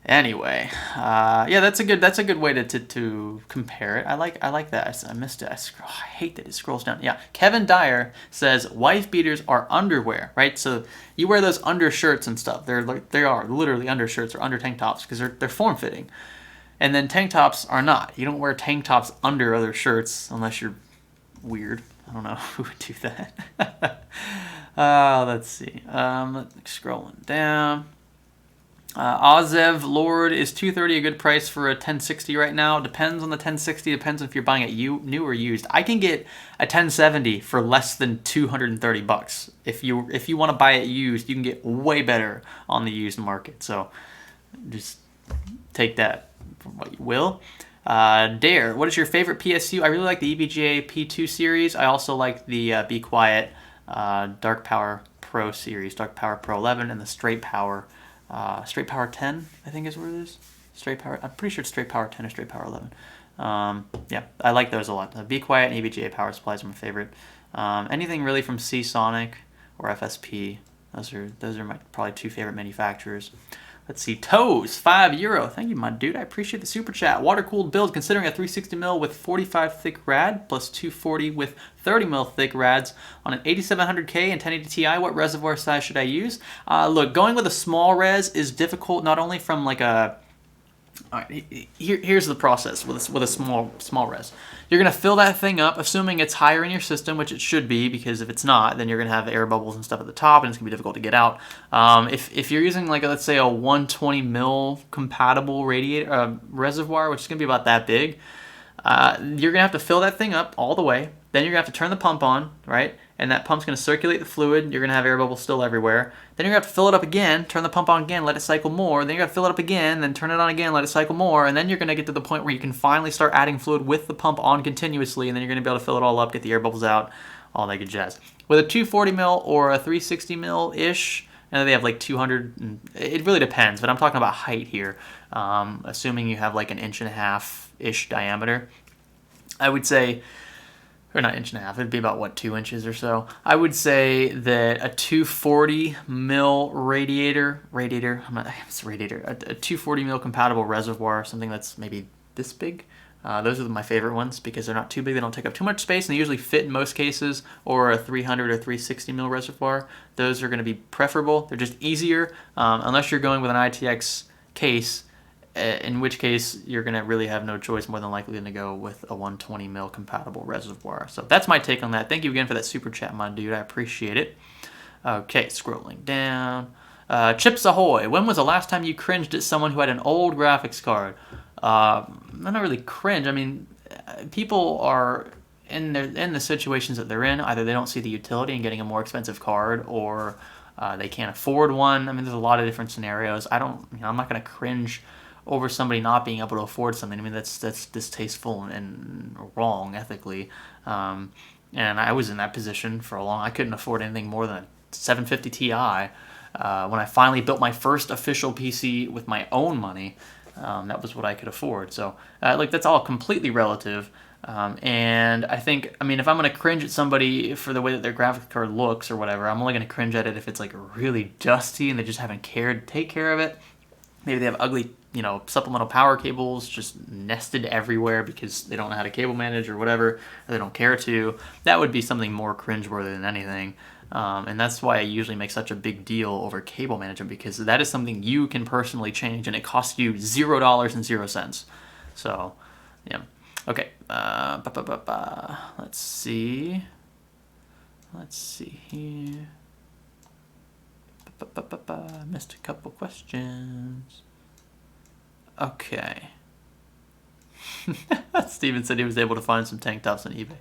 Anyway, yeah, that's a good way to compare it. I like that. I missed it. I hate that it scrolls down. Yeah, Kevin Dyer says wife beaters are underwear, right? So you wear those undershirts and stuff. They are literally undershirts or under tank tops because they're form fitting, and then tank tops are not. You don't wear tank tops under other shirts unless you're weird. I don't know who would do that. Let's see. Scrolling down. Ozev Lord, is $230 a good price for a 1060 right now? Depends on the 1060. Depends if you're buying it new or used. I can get a 1070 for less than $230. If you want to buy it used, you can get way better on the used market. So just take that for what you will. Dare, what is your favorite PSU? I really like the EVGA P2 series. I also like the Be Quiet Dark Power Pro series, Dark Power Pro 11, and the Straight Power 10, I think is what it is. Straight Power, I'm pretty sure it's Straight Power 10 or Straight Power 11. Yeah, I like those a lot. Be Quiet and EVGA power supplies are my favorite. Anything really from Seasonic or FSP, those are my probably two favorite manufacturers. Let's see, Toes, €5. Thank you, my dude. I appreciate the super chat. Water-cooled build, considering a 360mm with 45 thick rad plus 240 with 30mm thick rads on an 8700K and 1080 Ti. What reservoir size should I use? Look, going with a small res is difficult, not only from like a... All right, here's the process with a small res. You're going to fill that thing up, assuming it's higher in your system, which it should be, because if it's not, then you're going to have air bubbles and stuff at the top, and it's going to be difficult to get out. If you're using, like, let's say a 120 mil compatible radiator reservoir, which is going to be about that big, You're going to have to fill that thing up all the way. Then you're going to have to turn the pump on, right? And that pump's going to circulate the fluid. You're going to have air bubbles still everywhere. Then you're going to have to fill it up again, turn the pump on again, let it cycle more. Then you're going to fill it up again, then turn it on again, let it cycle more. And then you're going to get to the point where you can finally start adding fluid with the pump on continuously. And then you're going to be able to fill it all up, get the air bubbles out, all that good jazz. With a 240 mil or a 360 mil-ish, and they have like 200, it really depends, but I'm talking about height here. Assuming you have like an 1.5-inch-ish diameter, I would say, or not 1.5 inch, it'd be about what, 2 inches or so. I would say that a 240 mil radiator, a 240 mil compatible reservoir, something that's maybe this big. Those are my favorite ones because they're not too big, they don't take up too much space, and they usually fit in most cases, or a 300 or 360 mil reservoir. Those are going to be preferable. They're just easier, unless you're going with an ITX case, in which case you're going to really have no choice more than likely than to go with a 120 mil compatible reservoir. So that's my take on that. Thank you again for that super chat, my dude. I appreciate it. Okay, scrolling down. Chips Ahoy. When was the last time you cringed at someone who had an old graphics card? Not really cringe. I mean, people are in the situations that they're in. Either they don't see the utility in getting a more expensive card, or they can't afford one. I mean, there's a lot of different scenarios. I'm not going to cringe over somebody not being able to afford something. I mean, that's distasteful and wrong ethically. And I was in that position for a long. I couldn't afford anything more than a 750 Ti. When I finally built my first official PC with my own money, that was what I could afford. So, that's all completely relative. And I think, if I'm going to cringe at somebody for the way that their graphics card looks or whatever, I'm only going to cringe at it if it's like really dusty and they just haven't cared to take care of it. Maybe they have ugly, supplemental power cables just nested everywhere because they don't know how to cable manage or whatever, or they don't care to. That would be something more cringeworthy than anything. And that's why I usually make such a big deal over cable management, because that is something you can personally change, and it costs you $0.00. So, yeah. Okay. Let's see. Let's see here. Missed a couple questions. Okay. Steven said he was able to find some tank tops on eBay.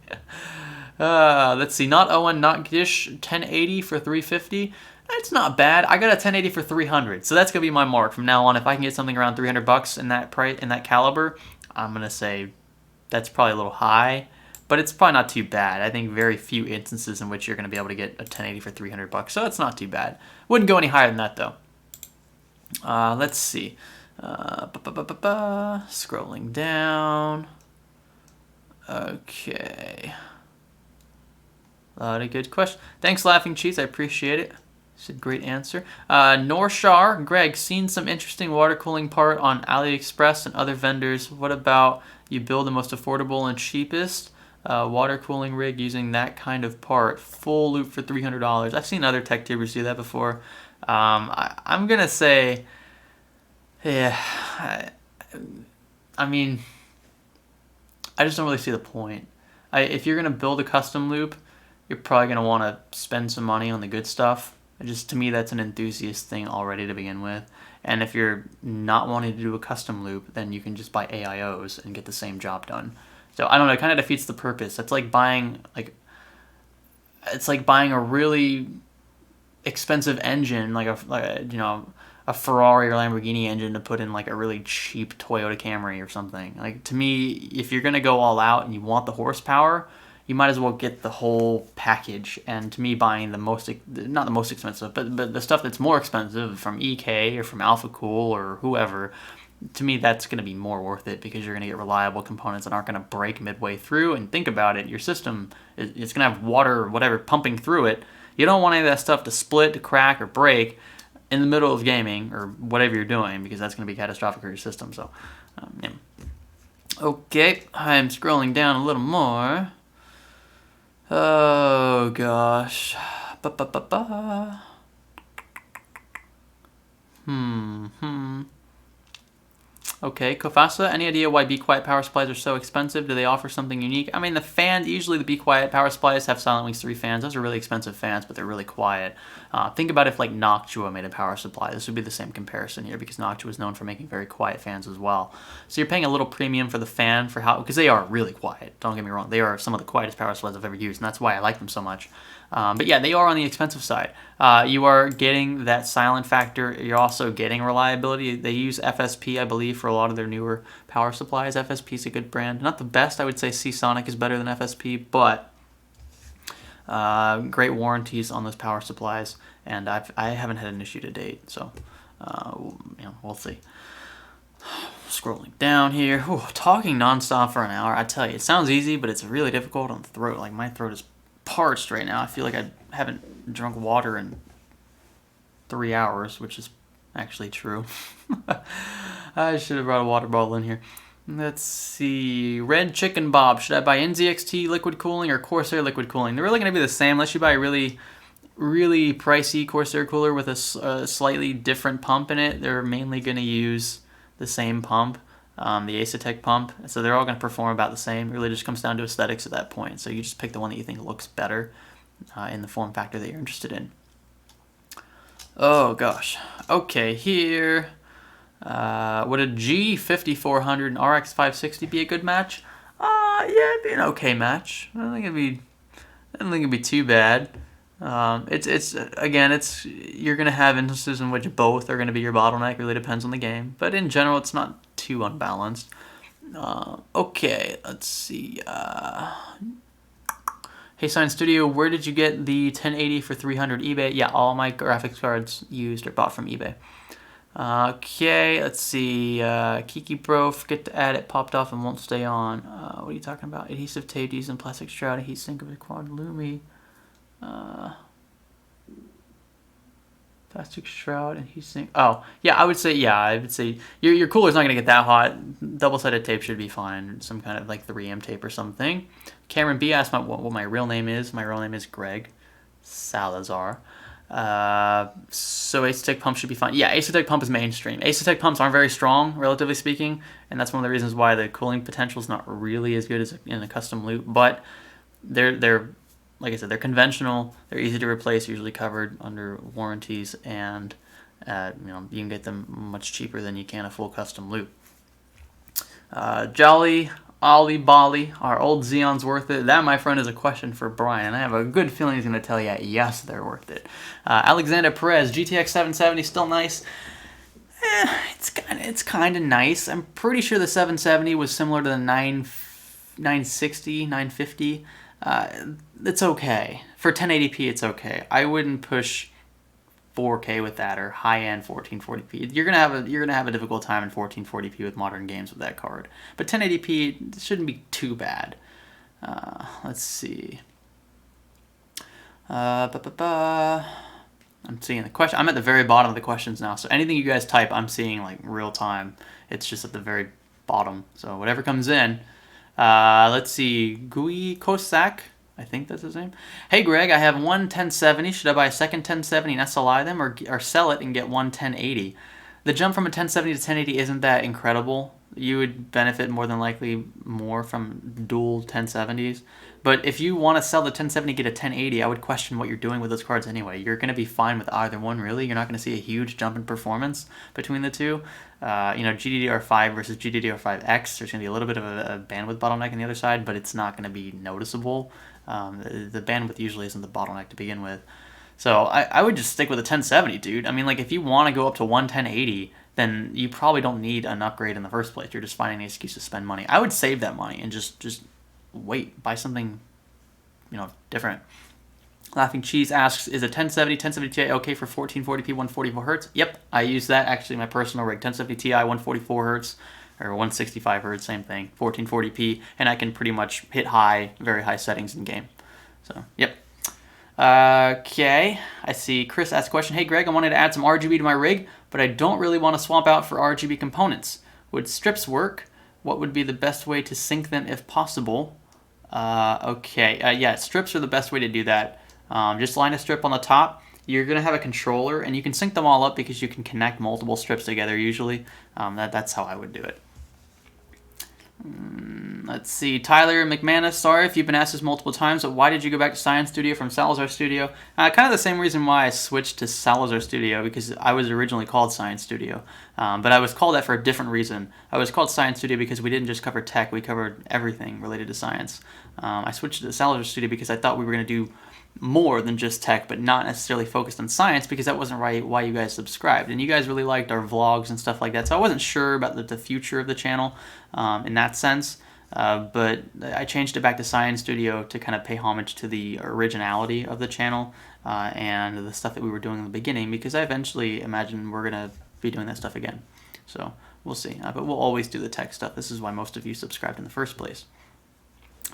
Let's see. Not Owen, not Gish. 1080 for 350. It's not bad. I got a 1080 for 300, so that's gonna be my mark from now on. If I can get something around $300 in that price, in that caliber, I'm gonna say that's probably a little high, but it's probably not too bad. I think very few instances in which you're gonna be able to get a 1080 for $300, so it's not too bad. Wouldn't go any higher than that though. Let's see. Scrolling down. Okay. A lot of good questions. Thanks, Laughing Cheese. I appreciate it. It's a great answer. Norshar, Greg, seen some interesting water cooling part on AliExpress and other vendors. What about you build the most affordable and cheapest water cooling rig using that kind of part? Full loop for $300. I've seen other tech tubers do that before. I'm going to say, yeah, I mean, I just don't really see the point. If you're going to build a custom loop, you're probably going to want to spend some money on the good stuff. To me, that's an enthusiast thing already to begin with. And if you're not wanting to do a custom loop, then you can just buy AIOs and get the same job done. So I don't know, it kind of defeats the purpose. It's like buying a really expensive engine, like a Ferrari or Lamborghini engine, to put in like a really cheap Toyota Camry or something. Like, to me, if you're gonna go all out and you want the horsepower, you might as well get the whole package. And to me, buying not the most expensive, but the stuff that's more expensive from EK or from Alpha Cool or whoever, to me, that's going to be more worth it, because you're going to get reliable components that aren't going to break midway through. And think about it, your system it's going to have water or whatever pumping through it. You don't want any of that stuff to split, to crack, or break in the middle of gaming or whatever you're doing, because that's going to be catastrophic for your system. So, yeah. Okay, I'm scrolling down a little more. Oh gosh. Okay, Kofasa, any idea why Be Quiet power supplies are so expensive? Do they offer something unique? I mean, the fans, usually the Be Quiet power supplies have Silent Wings 3 fans. Those are really expensive fans, but they're really quiet. Think about if like Noctua made a power supply. This would be the same comparison here because Noctua is known for making very quiet fans as well. So you're paying a little premium for the fan for how, because they are really quiet. Don't get me wrong. They are some of the quietest power supplies I've ever used, and that's why I like them so much. But yeah, they are on the expensive side. You are getting that silent factor. You're also getting reliability. They use FSP, I believe, for a lot of their newer power supplies. FSP is a good brand. Not the best. I would say Seasonic is better than FSP, but great warranties on those power supplies. And I haven't had an issue to date, so we'll see. Scrolling down here, talking nonstop for an hour. I tell you, it sounds easy, but it's really difficult on the throat. Like my throat is parched right now. I feel like I haven't drunk water in 3 hours, which is actually true. I should have brought a water bottle in here. Let's see. Red Chicken Bob. Should I buy NZXT liquid cooling or Corsair liquid cooling? They're really going to be the same unless you buy a really, really pricey Corsair cooler with a slightly different pump in it. They're mainly going to use the same pump. The Asetek pump, so they're all going to perform about the same. It really just comes down to aesthetics at that point. So you just pick the one that you think looks better in the form factor that you're interested in. Oh gosh. Okay, here. Would a G5400 and RX560 be a good match? Yeah, it'd be an okay match. I don't think it'd be too bad. It's you're gonna have instances in which both are gonna be your bottleneck. It really depends on the game, but in general, it's not too unbalanced. Okay, let's see. Hey, Science Studio, where did you get the 1080 for 300 eBay? Yeah, all my graphics cards used are bought from eBay. Okay, let's see. Kiki Bro, forget to add it. Popped off and won't stay on. What are you talking about? Adhesive tape used in plastic shroud. Heat sink of the quad lumi. Plastic shroud and heat sink. Oh, yeah, I would say your cooler's not going to get that hot. Double-sided tape should be fine. Some kind of like 3M tape or something. Cameron B asked what my real name is. My real name is Greg Salazar. So Asetek pump should be fine. Yeah, Asetek pump is mainstream. Asetek pumps aren't very strong, relatively speaking, and that's one of the reasons why the cooling potential is not really as good as in a custom loop. But they're like I said, they're conventional. They're easy to replace, usually covered under warranties, and you can get them much cheaper than you can a full custom loop. Jolly Ollie Bolly, our old Xeon's worth it? That, my friend, is a question for Brian. I have a good feeling he's going to tell you, yes, they're worth it. Alexander Perez, GTX 770, still nice. It's kind of nice. I'm pretty sure the 770 was similar to the 960, 950. It's okay. For 1080p, it's okay. I wouldn't push 4K with that or high-end 1440p. You're gonna have a difficult time in 1440p with modern games with that card. But 1080p shouldn't be too bad. Let's see. I'm seeing the question. I'm at the very bottom of the questions now, so anything you guys type, I'm seeing like real time. It's just at the very bottom. So whatever comes in. Let's see. Gui Kosak, I think that's his name. Hey Greg, I have one 1070. Should I buy a second 1070 and SLI them or sell it and get one 1080? The jump from a 1070 to 1080 isn't that incredible. You would benefit more than likely more from dual 1070s. But if you want to sell the 1070 get a 1080, I would question what you're doing with those cards anyway. You're going to be fine with either one, really. You're not going to see a huge jump in performance between the two. GDDR5 versus GDDR5X, there's going to be a little bit of a bandwidth bottleneck on the other side, but it's not going to be noticeable. The bandwidth usually isn't the bottleneck to begin with. So I would just stick with a 1070, dude. I mean, like, if you want to go up to one 1080, then you probably don't need an upgrade in the first place. You're just finding an excuse to spend money. I would save that money and just wait. Buy something, different. Laughing Cheese asks, is a 1070 Ti okay for 1440p, 144 Hz? Yep, I use that actually in my personal rig. 1070 Ti, 144 Hz, or 165 Hz, same thing. 1440p, and I can pretty much hit very high settings in game. So, yep. Okay, I see Chris asked a question. Hey Greg, I wanted to add some RGB to my rig, but I don't really want to swap out for RGB components. Would strips work? What would be the best way to sync them if possible? Yeah, strips are the best way to do that. Just line a strip on the top, you're going to have a controller, and you can sync them all up because you can connect multiple strips together usually. That's how I would do it. Let's see, Tyler McManus, sorry if you've been asked this multiple times, but why did you go back to Science Studio from Salazar Studio? Kind of the same reason why I switched to Salazar Studio, because I was originally called Science Studio, but I was called that for a different reason. I was called Science Studio because we didn't just cover tech, we covered everything related to science. I switched to Salazar Studio because I thought we were going to do more than just tech, but not necessarily focused on science, because that wasn't right why you guys subscribed, and you guys really liked our vlogs and stuff like that, so I wasn't sure about the future of the channel in that sense, but I changed it back to Science Studio to kind of pay homage to the originality of the channel and the stuff that we were doing in the beginning, because I eventually imagine we're going to be doing that stuff again, so we'll see, but we'll always do the tech stuff. This is why most of you subscribed in the first place.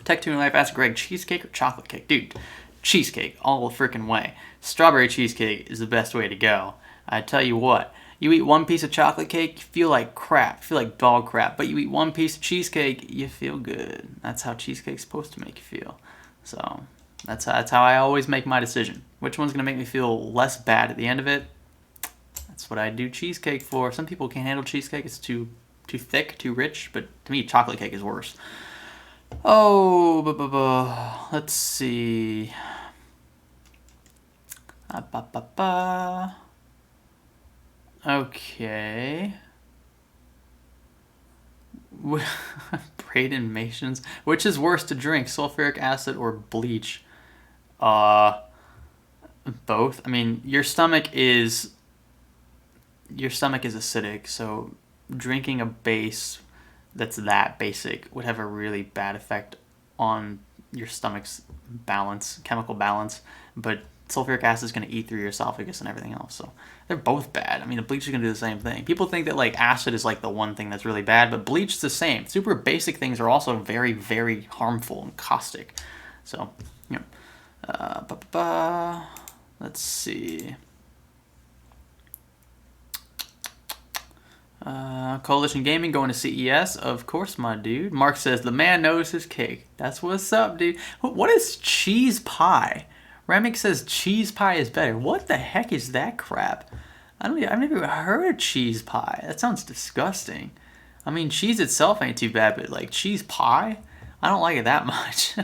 Tech Tuning Life asked Greg, cheesecake or chocolate cake? Dude, cheesecake all the freaking way. Strawberry cheesecake is the best way to go. I tell you what, you eat one piece of chocolate cake, you feel like crap, you feel like dog crap, but you eat one piece of cheesecake, you feel good. That's how cheesecake's supposed to make you feel. So that's how I always make my decision. Which one's going to make me feel less bad at the end of it? That's what I do cheesecake for. Some people can't handle cheesecake, it's too thick, too rich, but to me chocolate cake is worse. Oh, let's see. Okay. Braden Masons. Which is worse to drink, sulfuric acid or bleach? Both. I mean, your stomach is acidic, so drinking a base that's that basic would have a really bad effect on your stomach's balance, chemical balance, but sulfuric acid is going to eat through your esophagus and everything else, so they're both bad. I mean, the bleach is going to do the same thing. People think that like acid is like the one thing that's really bad, but bleach is the same. Super basic things are also very, very harmful and caustic. So, you know, let's see. Coalition Gaming going to CES, of course, my dude. Mark says the man knows his cake. That's what's up, dude. What is cheese pie? Remick says cheese pie is better. What the heck is that crap? I've never even heard of cheese pie. That sounds disgusting. I mean, cheese itself ain't too bad, but like cheese pie? I don't like it that much.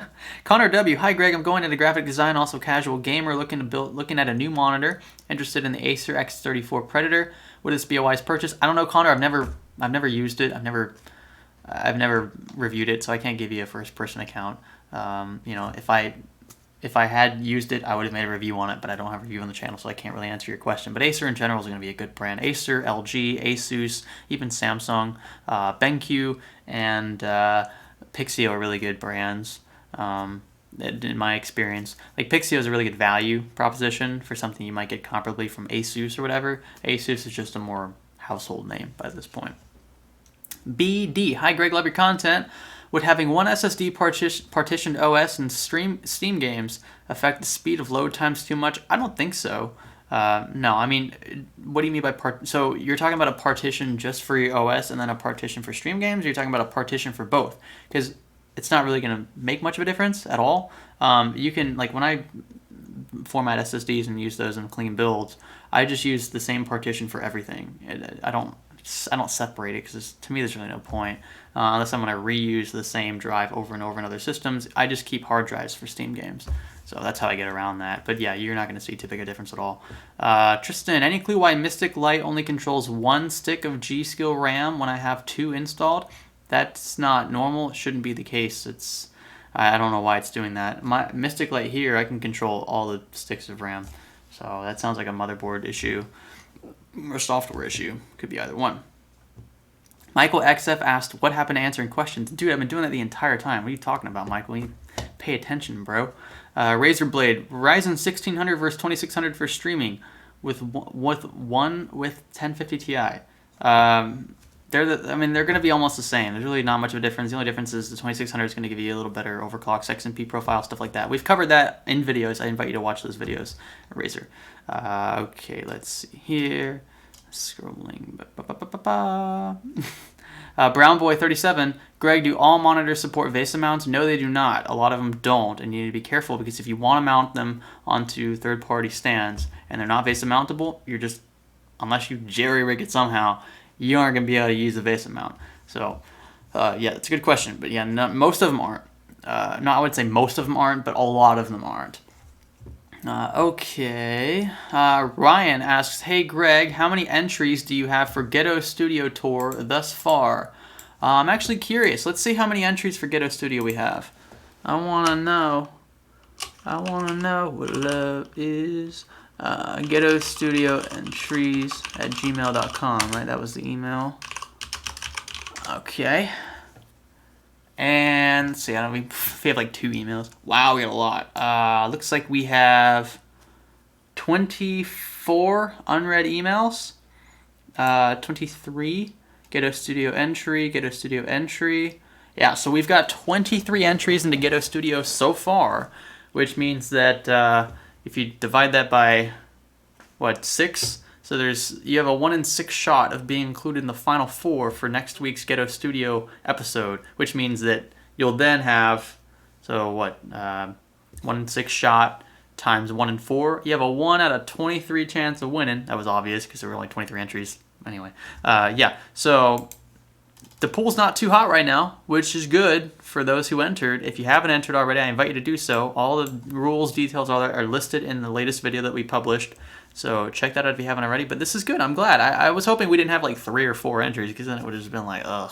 Connor W. Hi Greg, I'm going into graphic design, also casual gamer, looking at a new monitor, interested in the Acer X34 Predator. Would this be a wise purchase? I don't know, Connor. I've never used it. I've never reviewed it, so I can't give you a first-person account. You know, if I had used it, I would have made a review on it, but I don't have a review on the channel, so I can't really answer your question. But Acer in general is going to be a good brand. Acer, LG, Asus, even Samsung, BenQ, and Pixio are really good brands. In my experience, like Pixio is a really good value proposition for something you might get comparably from Asus or whatever. Asus is just a more household name by this point. BD, hi Greg, love your content. Would having one SSD partitioned OS and Steam games affect the speed of load times too much? I don't think so. No, I mean, what do you mean by so you're talking about a partition just for your OS and then a partition for stream games, or you're talking about a partition for both? Because it's not really going to make much of a difference at all. You can, like when I format SSDs and use those in clean builds, I just use the same partition for everything. I don't separate it because to me there's really no point unless I'm going to reuse the same drive over and over in other systems. I just keep hard drives for Steam games. So that's how I get around that. But yeah, you're not going to see too big a difference at all. Tristan, any clue why Mystic Light only controls one stick of G-Skill RAM when I have two installed? That's not normal. It shouldn't be the case. I don't know why it's doing that. My Mystic Light here, I can control all the sticks of RAM. So that sounds like a motherboard issue or software issue. Could be either one. Michael XF asked, what happened to answering questions? Dude, I've been doing that the entire time. What are you talking about, Michael? You pay attention, bro. Razorblade, Ryzen 1600 versus 2600 for streaming with 1050 Ti. They're going to be almost the same. There's really not much of a difference. The only difference is the 2600 is going to give you a little better overclock, XMP profile, stuff like that. We've covered that in videos. I invite you to watch those videos, Razer. Okay, let's see here. Scrolling. Brownboy37, Greg, do all monitors support VESA mounts? No, they do not. A lot of them don't, and you need to be careful because if you want to mount them onto third-party stands and they're not VESA mountable, you're just, unless you jerry-rig it somehow, you aren't going to be able to use the VESA mount. So, yeah, that's a good question. But yeah, most of them aren't. No, I would say most of them aren't, but a lot of them aren't. Okay. Ryan asks, hey Greg, how many entries do you have for Ghetto Studio Tour thus far? I'm actually curious. Let's see how many entries for Ghetto Studio we have. I want to know what love is. Ghetto Studio entries at gmail.com, right? That was the email. Okay. And let's see, we have like 2 emails. Wow, we got a lot. Looks like we have 24 unread emails. 23 Ghetto Studio entry. Yeah, so we've got 23 entries into Ghetto Studio so far, which means that if you divide that by 6, so you have a 1 in 6 shot of being included in the final 4 for next week's Ghetto Studio episode, which means that you'll then have, 1 in 6 shot times 1 in 4. You have a 1 out of 23 chance of winning. That was obvious because there were only 23 entries. Anyway, yeah, so the pool's not too hot right now, which is good for those who entered. If you haven't entered already, I invite you to do so. All the rules, details, all that are listed in the latest video that we published. So check that out if you haven't already. But this is good. I'm glad. I was hoping we didn't have like 3 or 4 entries because then it would have just been like, ugh.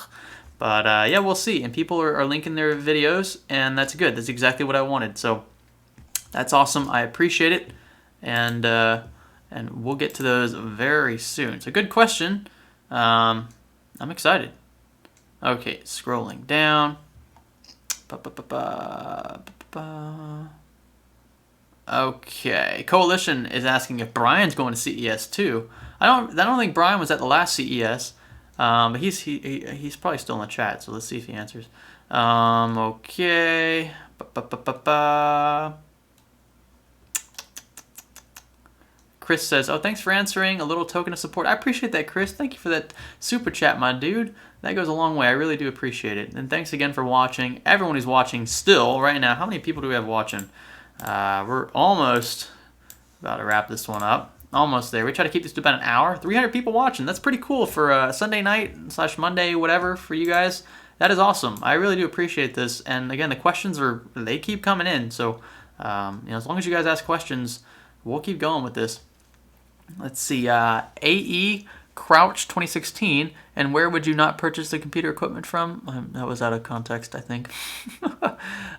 But yeah, we'll see. And people are linking their videos, and that's good. That's exactly what I wanted. So that's awesome. I appreciate it. And we'll get to those very soon. So good question. I'm excited. Okay, scrolling down. Okay, Coalition is asking if Brian's going to CES too. I don't think Brian was at the last CES, but he's probably still in the chat. So let's see if he answers. Okay. Chris says, "Oh, thanks for answering. A little token of support. I appreciate that, Chris. Thank you for that super chat, my dude. That goes a long way. I really do appreciate it. And thanks again for watching. Everyone who's watching still right now. How many people do we have watching? We're almost about to wrap this one up. Almost there. We try to keep this to about an hour. 300 people watching. That's pretty cool for Sunday night / Monday, whatever, for you guys. That is awesome. I really do appreciate this. And again, the questions they keep coming in. So, as long as you guys ask questions, we'll keep going with this. Let's see. AE Crouch 2016. And where would you not purchase the computer equipment from? That was out of context, I think.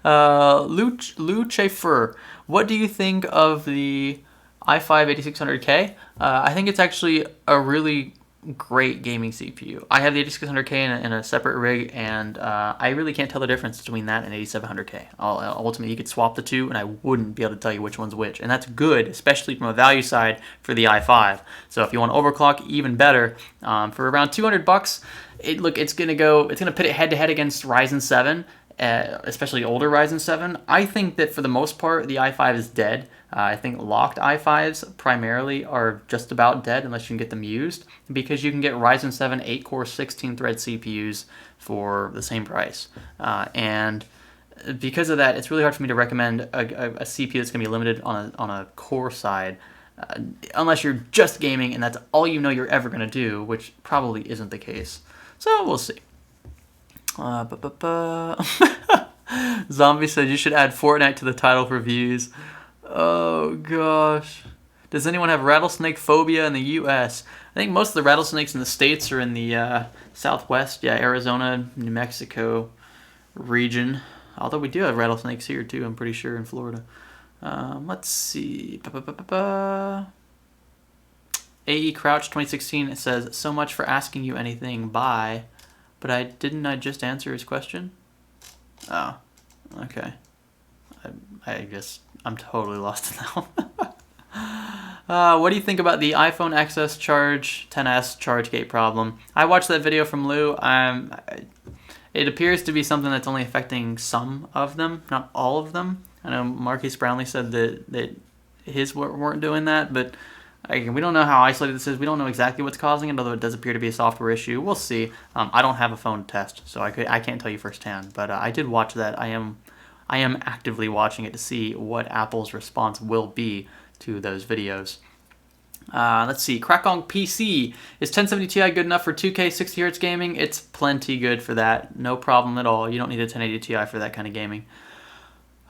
Lou Schaefer, what do you think of the i5 8600K? I think it's actually a really great gaming CPU. I have the 8600K in a separate rig, and I really can't tell the difference between that and 8700K. Ultimately, you could swap the two, and I wouldn't be able to tell you which one's which. And that's good, especially from a value side for the i5. So if you want to overclock, even better. For around $200, it's gonna put it head to head against Ryzen 7. Especially older Ryzen 7. I think that for the most part, the i5 is dead. I think locked i5s primarily are just about dead unless you can get them used, because you can get Ryzen 7 8-core 16-thread CPUs for the same price. And because of that, it's really hard for me to recommend a CPU that's going to be limited on a core side, unless you're just gaming and that's all you know you're ever going to do, which probably isn't the case. So we'll see. Zombie said you should add Fortnite to the title for views. Oh gosh. Does anyone have rattlesnake phobia in the US? I think most of the rattlesnakes in the States are in the Southwest. Yeah, Arizona, New Mexico region. Although we do have rattlesnakes here too, I'm pretty sure, in Florida. Let's see. AE Crouch 2016, it says, so much for asking you anything, bye. But didn't I just answer his question? Oh, okay. I guess I'm totally lost now. What do you think about the iPhone XS Charge 10s charge gate problem? I watched that video from Lou. It appears to be something that's only affecting some of them, not all of them. I know Marquise Brownlee said that his weren't doing that, but Again, we don't know how isolated this is. We don't know exactly what's causing it, although it does appear to be a software issue. We'll see. I don't have a phone to test, so I can't tell you firsthand. But I did watch that. I am actively watching it to see what Apple's response will be to those videos. Let's see. Crack on PC. Is 1070 Ti good enough for 2K 60Hz gaming? It's plenty good for that. No problem at all. You don't need a 1080 Ti for that kind of gaming.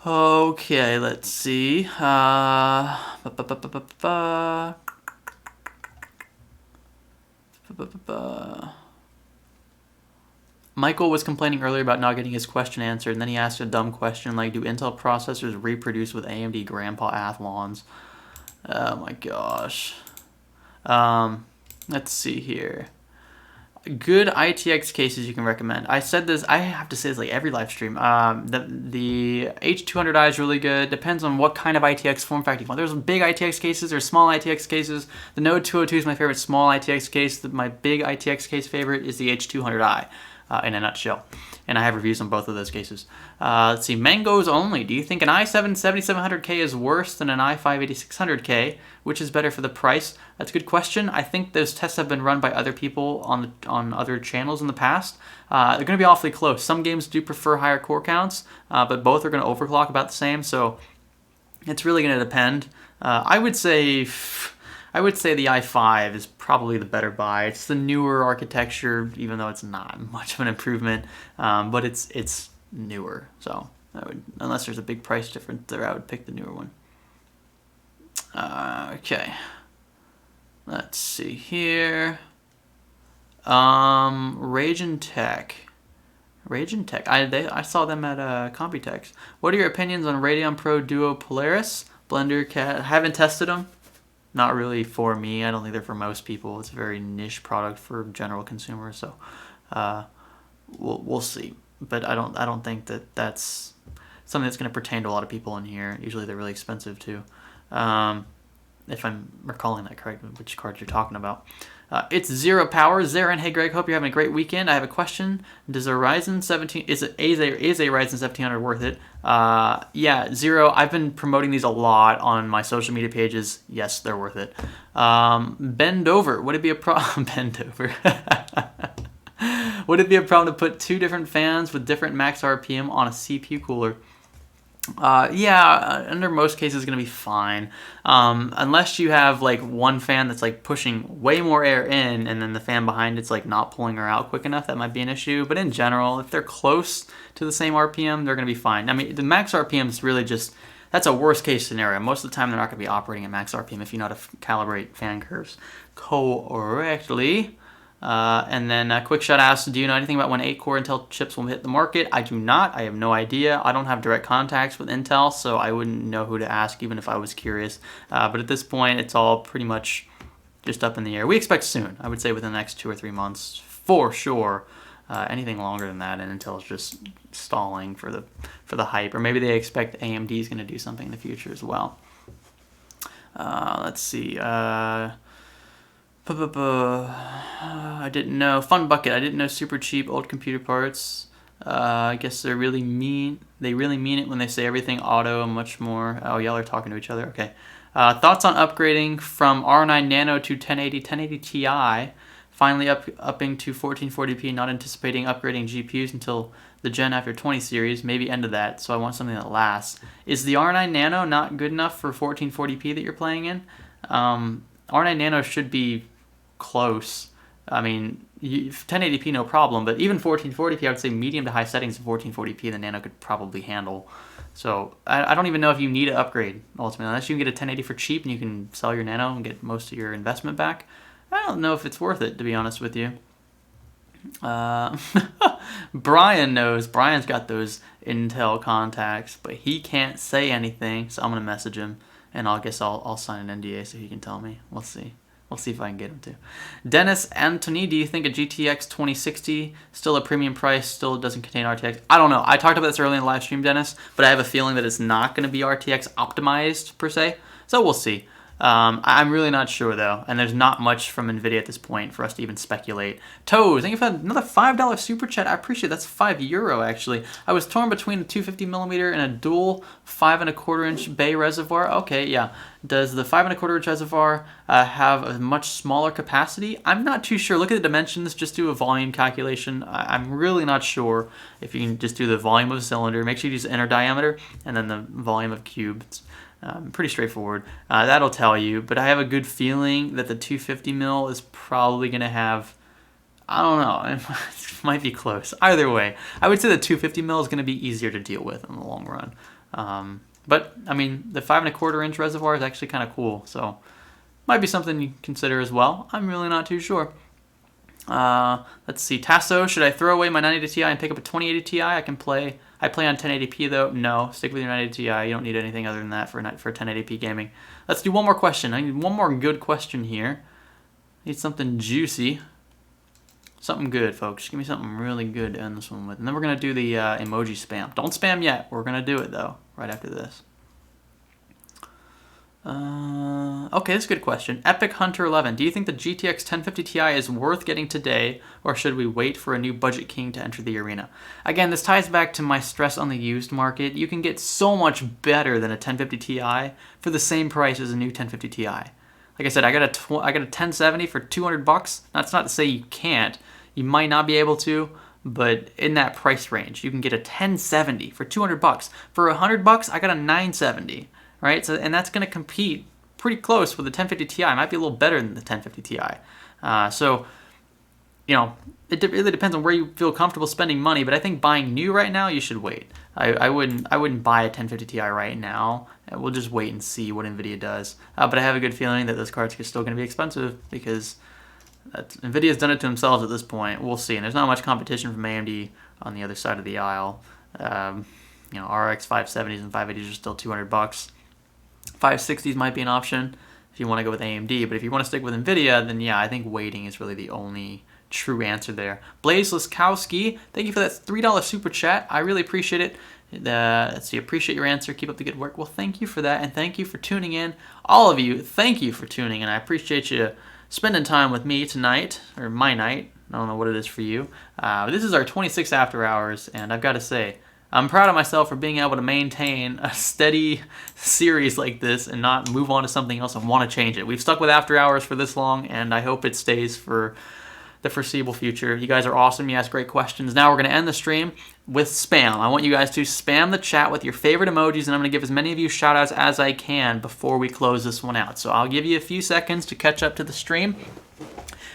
Okay, let's see. Michael was complaining earlier about not getting his question answered, and then he asked a dumb question like, do Intel processors reproduce with AMD Grandpa Athlons? Oh my gosh. Let's see here. Good ITX cases you can recommend. I said this, I have to say this like every live stream. The H200i is really good. Depends on what kind of ITX form factor you want. There's big ITX cases, there's small ITX cases. The Node 202 is my favorite small ITX case. My big ITX case favorite is the H200i in a nutshell. And I have reviews on both of those cases. Let's see, Mangoes only. Do you think an i7 7700K is worse than an i5 8600K? Which is better for the price? That's a good question. I think those tests have been run by other people on other channels in the past. They're going to be awfully close. Some games do prefer higher core counts, but both are going to overclock about the same. So it's really going to depend. I would say the i5 is probably the better buy. It's the newer architecture, even though it's not much of an improvement, but it's newer. So unless there's a big price difference there, I would pick the newer one. Okay. Let's see here. Raging Tech. I saw them at Computex. What are your opinions on Radeon Pro Duo Polaris? Blender Cat. Haven't tested them. Not really for me. I don't think they're for most people. It's a very niche product for general consumers. So we'll see. But I don't think that's something that's going to pertain to a lot of people in here. Usually they're really expensive too. If I'm recalling that correct, which cards you're talking about. It's Zero Power. Zarin, hey Greg, hope you're having a great weekend. I have a question. Is a Ryzen 1700 worth it? Yeah, Zero, I've been promoting these a lot on my social media pages. Yes, they're worth it. Bend over. Would it be a problem? Bend over. Would it be a problem to put two different fans with different max RPM on a CPU cooler? Yeah, under most cases it's going to be fine. Unless you have like one fan that's like pushing way more air in and then the fan behind it's like not pulling her out quick enough, that might be an issue. But in general, if they're close to the same RPM, they're going to be fine. I mean, the max RPM is really just, that's a worst case scenario. Most of the time they're not going to be operating at max RPM if you know how to calibrate fan curves correctly. And then Quick Shot asks, do you know anything about when 8-core Intel chips will hit the market? I do not. I have no idea. I don't have direct contacts with Intel, so I wouldn't know who to ask even if I was curious. But at this point, it's all pretty much just up in the air. We expect soon. I would say within the next 2 or 3 months, for sure. Anything longer than that, and Intel's just stalling for the hype. Or maybe they expect AMD is going to do something in the future as well. Let's see. I didn't know. Fun Bucket. I didn't know super cheap old computer parts. I guess they really mean it when they say everything auto and much more. Oh, y'all are talking to each other. Okay. Thoughts on upgrading from R9 Nano to 1080 Ti. Finally upping to 1440p. Not anticipating upgrading GPUs until the gen after 20 series. Maybe end of that. So I want something that lasts. Is the R9 Nano not good enough for 1440p that you're playing in? R9 Nano should be close. I mean, 1080p no problem, but even 1440p, I would say medium to high settings of 1440p the Nano could probably handle. So I don't even know if you need to upgrade ultimately, unless you can get a 1080 for cheap and you can sell your Nano and get most of your investment back. I don't know if it's worth it, to be honest with you. Brian knows. Brian's got those Intel contacts, but he can't say anything, so I'm gonna message him. And I guess I'll sign an NDA so he can tell me. We'll see. We'll see if I can get him to. Dennis Anthony, do you think a GTX 2060 still a premium price, still doesn't contain RTX? I don't know. I talked about this earlier in the live stream, Dennis, but I have a feeling that it's not going to be RTX optimized per se. So we'll see. I'm really not sure though, and there's not much from Nvidia at this point for us to even speculate. Toes, thank you for another $5 super chat. I appreciate it. That's €5 actually. I was torn between a 250mm and a dual 5¼ inch bay reservoir. Okay, yeah. Does the 5¼ inch reservoir have a much smaller capacity? I'm not too sure. Look at the dimensions. Just do a volume calculation. I'm really not sure if you can just do the volume of a cylinder. Make sure you use inner diameter and then the volume of cube. Pretty straightforward. That'll tell you, but I have a good feeling that the 250mm is probably going to have, I don't know, it might be close. Either way, I would say the 250mm is going to be easier to deal with in the long run. But, I mean, the 5¼ inch reservoir is actually kind of cool, so might be something you consider as well. I'm really not too sure. Let's see, Tasso, should I throw away my 980 Ti and pick up a 2080 Ti? I play on 1080p though. No, stick with your 980 Ti. You don't need anything other than that for 1080p gaming. Let's do one more question. I need one more good question here. Need something juicy. Something good, folks. Give me something really good to end this one with. And then we're going to do the emoji spam. Don't spam yet. We're going to do it though, right after this. Okay, this is a good question. Epic Hunter 11. Do you think the GTX 1050 Ti is worth getting today, or should we wait for a new budget king to enter the arena? Again, this ties back to my stress on the used market. You can get so much better than a 1050 Ti for the same price as a new 1050 Ti. Like I said, I got a 1070 for $200. That's not to say you can't. You might not be able to, but in that price range, you can get a 1070 for $200. For $100, I got a 970. Right, so and that's going to compete pretty close with the 1050 Ti. It might be a little better than the 1050 Ti. So, you know, it really depends on where you feel comfortable spending money. But I think buying new right now, you should wait. I wouldn't buy a 1050 Ti right now. We'll just wait and see what Nvidia does. But I have a good feeling that those cards are still going to be expensive because Nvidia's done it to themselves at this point. We'll see. And there's not much competition from AMD on the other side of the aisle. You know, RX 570s and 580s are still $200. 560s might be an option if you want to go with AMD, but if you want to stick with NVIDIA, then yeah, I think waiting is really the only true answer there. Blaze Laskowski, thank you for that $3 super chat. I really appreciate it. Let's see, appreciate your answer. Keep up the good work. Well, thank you for that, and thank you for tuning in. All of you, thank you for tuning in. I appreciate you spending time with me tonight, or my night. I don't know what it is for you. This is our 26 After Hours, and I've got to say, I'm proud of myself for being able to maintain a steady series like this and not move on to something else and want to change it. We've stuck with After Hours for this long, and I hope it stays for the foreseeable future. You guys are awesome. You ask great questions. Now we're going to end the stream with spam. I want you guys to spam the chat with your favorite emojis, and I'm going to give as many of you shout-outs as I can before we close this one out. So I'll give you a few seconds to catch up to the stream.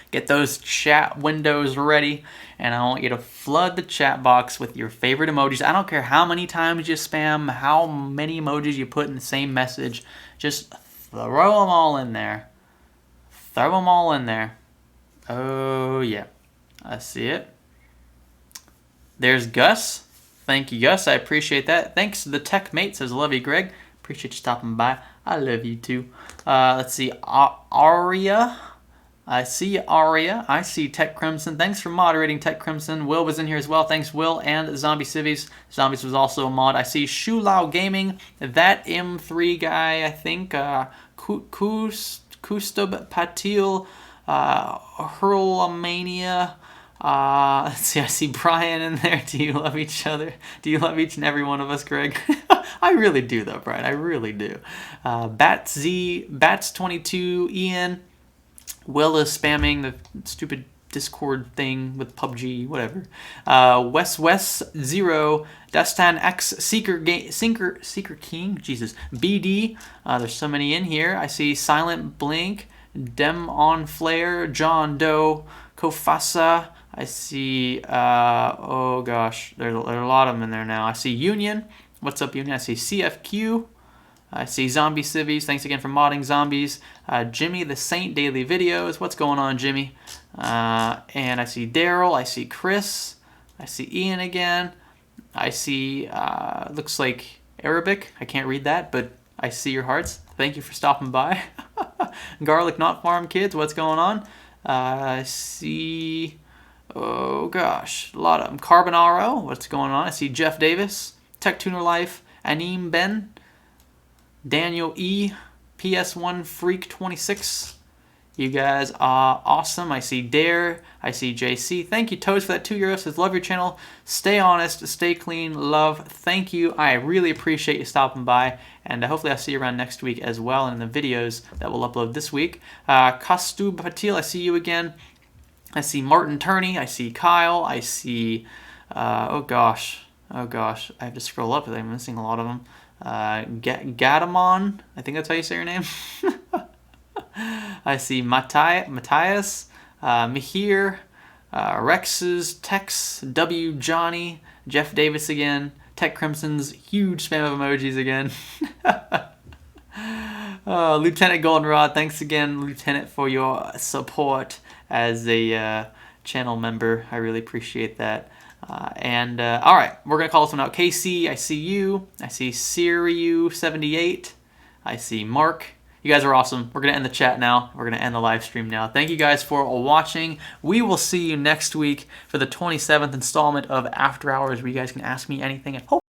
Get those chat windows ready, and I want you to flood the chat box with your favorite emojis. I don't care how many times you spam, how many emojis you put in the same message. Just throw them all in there. Throw them all in there. Oh, yeah. I see it. There's Gus. Thank you, Gus. I appreciate that. Thanks to the tech mate, says love you, Greg. Appreciate you stopping by. I love you, too. Let's see. Aria. I see Aria. I see Tech Crimson. Thanks for moderating, Tech Crimson. Will was in here as well. Thanks, Will. And Zombie Civies. Zombies was also a mod. I see Shulao Gaming. That M3 guy, I think. Kustab Patil. Hurlamania. Let's see. I see Brian in there. Do you love each other? Do you love each and every one of us, Greg? I really do, though, Brian. I really do. Bats22, Ian. Will is spamming the stupid Discord thing with PUBG, whatever. Wes0, Destan X, Seeker King, Jesus, BD. There's so many in here. I see Silent Blink, Dem on Flare, John Doe, Kofasa. I see, oh gosh, there are a lot of them in there now. I see Union. What's up, Union? I see CFQ. I see Zombie Civies. Thanks again for modding Zombies. Jimmy the Saint Daily Videos. What's going on, Jimmy? And I see Daryl. I see Chris. I see Ian again. I see, looks like Arabic. I can't read that, but I see your hearts. Thank you for stopping by. Garlic Not Farm Kids. What's going on? I see, oh gosh, a lot of them. Carbonaro. What's going on? I see Jeff Davis. Tech Tuner Life. Anim Ben. Daniel E. PS1 Freak 26. You guys are awesome. I see Dare. I see JC. Thank you, Toads, for that €2. Says, love your channel. Stay honest. Stay clean. Love. Thank you. I really appreciate you stopping by. And hopefully I'll see you around next week as well and in the videos that we'll upload this week. Kastub Patil, I see you again. I see Martin Turney. I see Kyle. I see... oh, gosh. I have to scroll up because I'm missing a lot of them. Gatamon. I think that's how you say your name. I see Matthias, Mihir, Rex's, Tex, W. Johnny, Jeff Davis again, Tech Crimson's huge spam of emojis again. Lieutenant Goldenrod, thanks again, Lieutenant, for your support as a channel member. I really appreciate that. All right, we're going to call this one out. KC, I see you. I see Siriu78. I see Mark. You guys are awesome. We're going to end the chat now. We're going to end the live stream now. Thank you guys for watching. We will see you next week for the 27th installment of After Hours, where you guys can ask me anything. And hope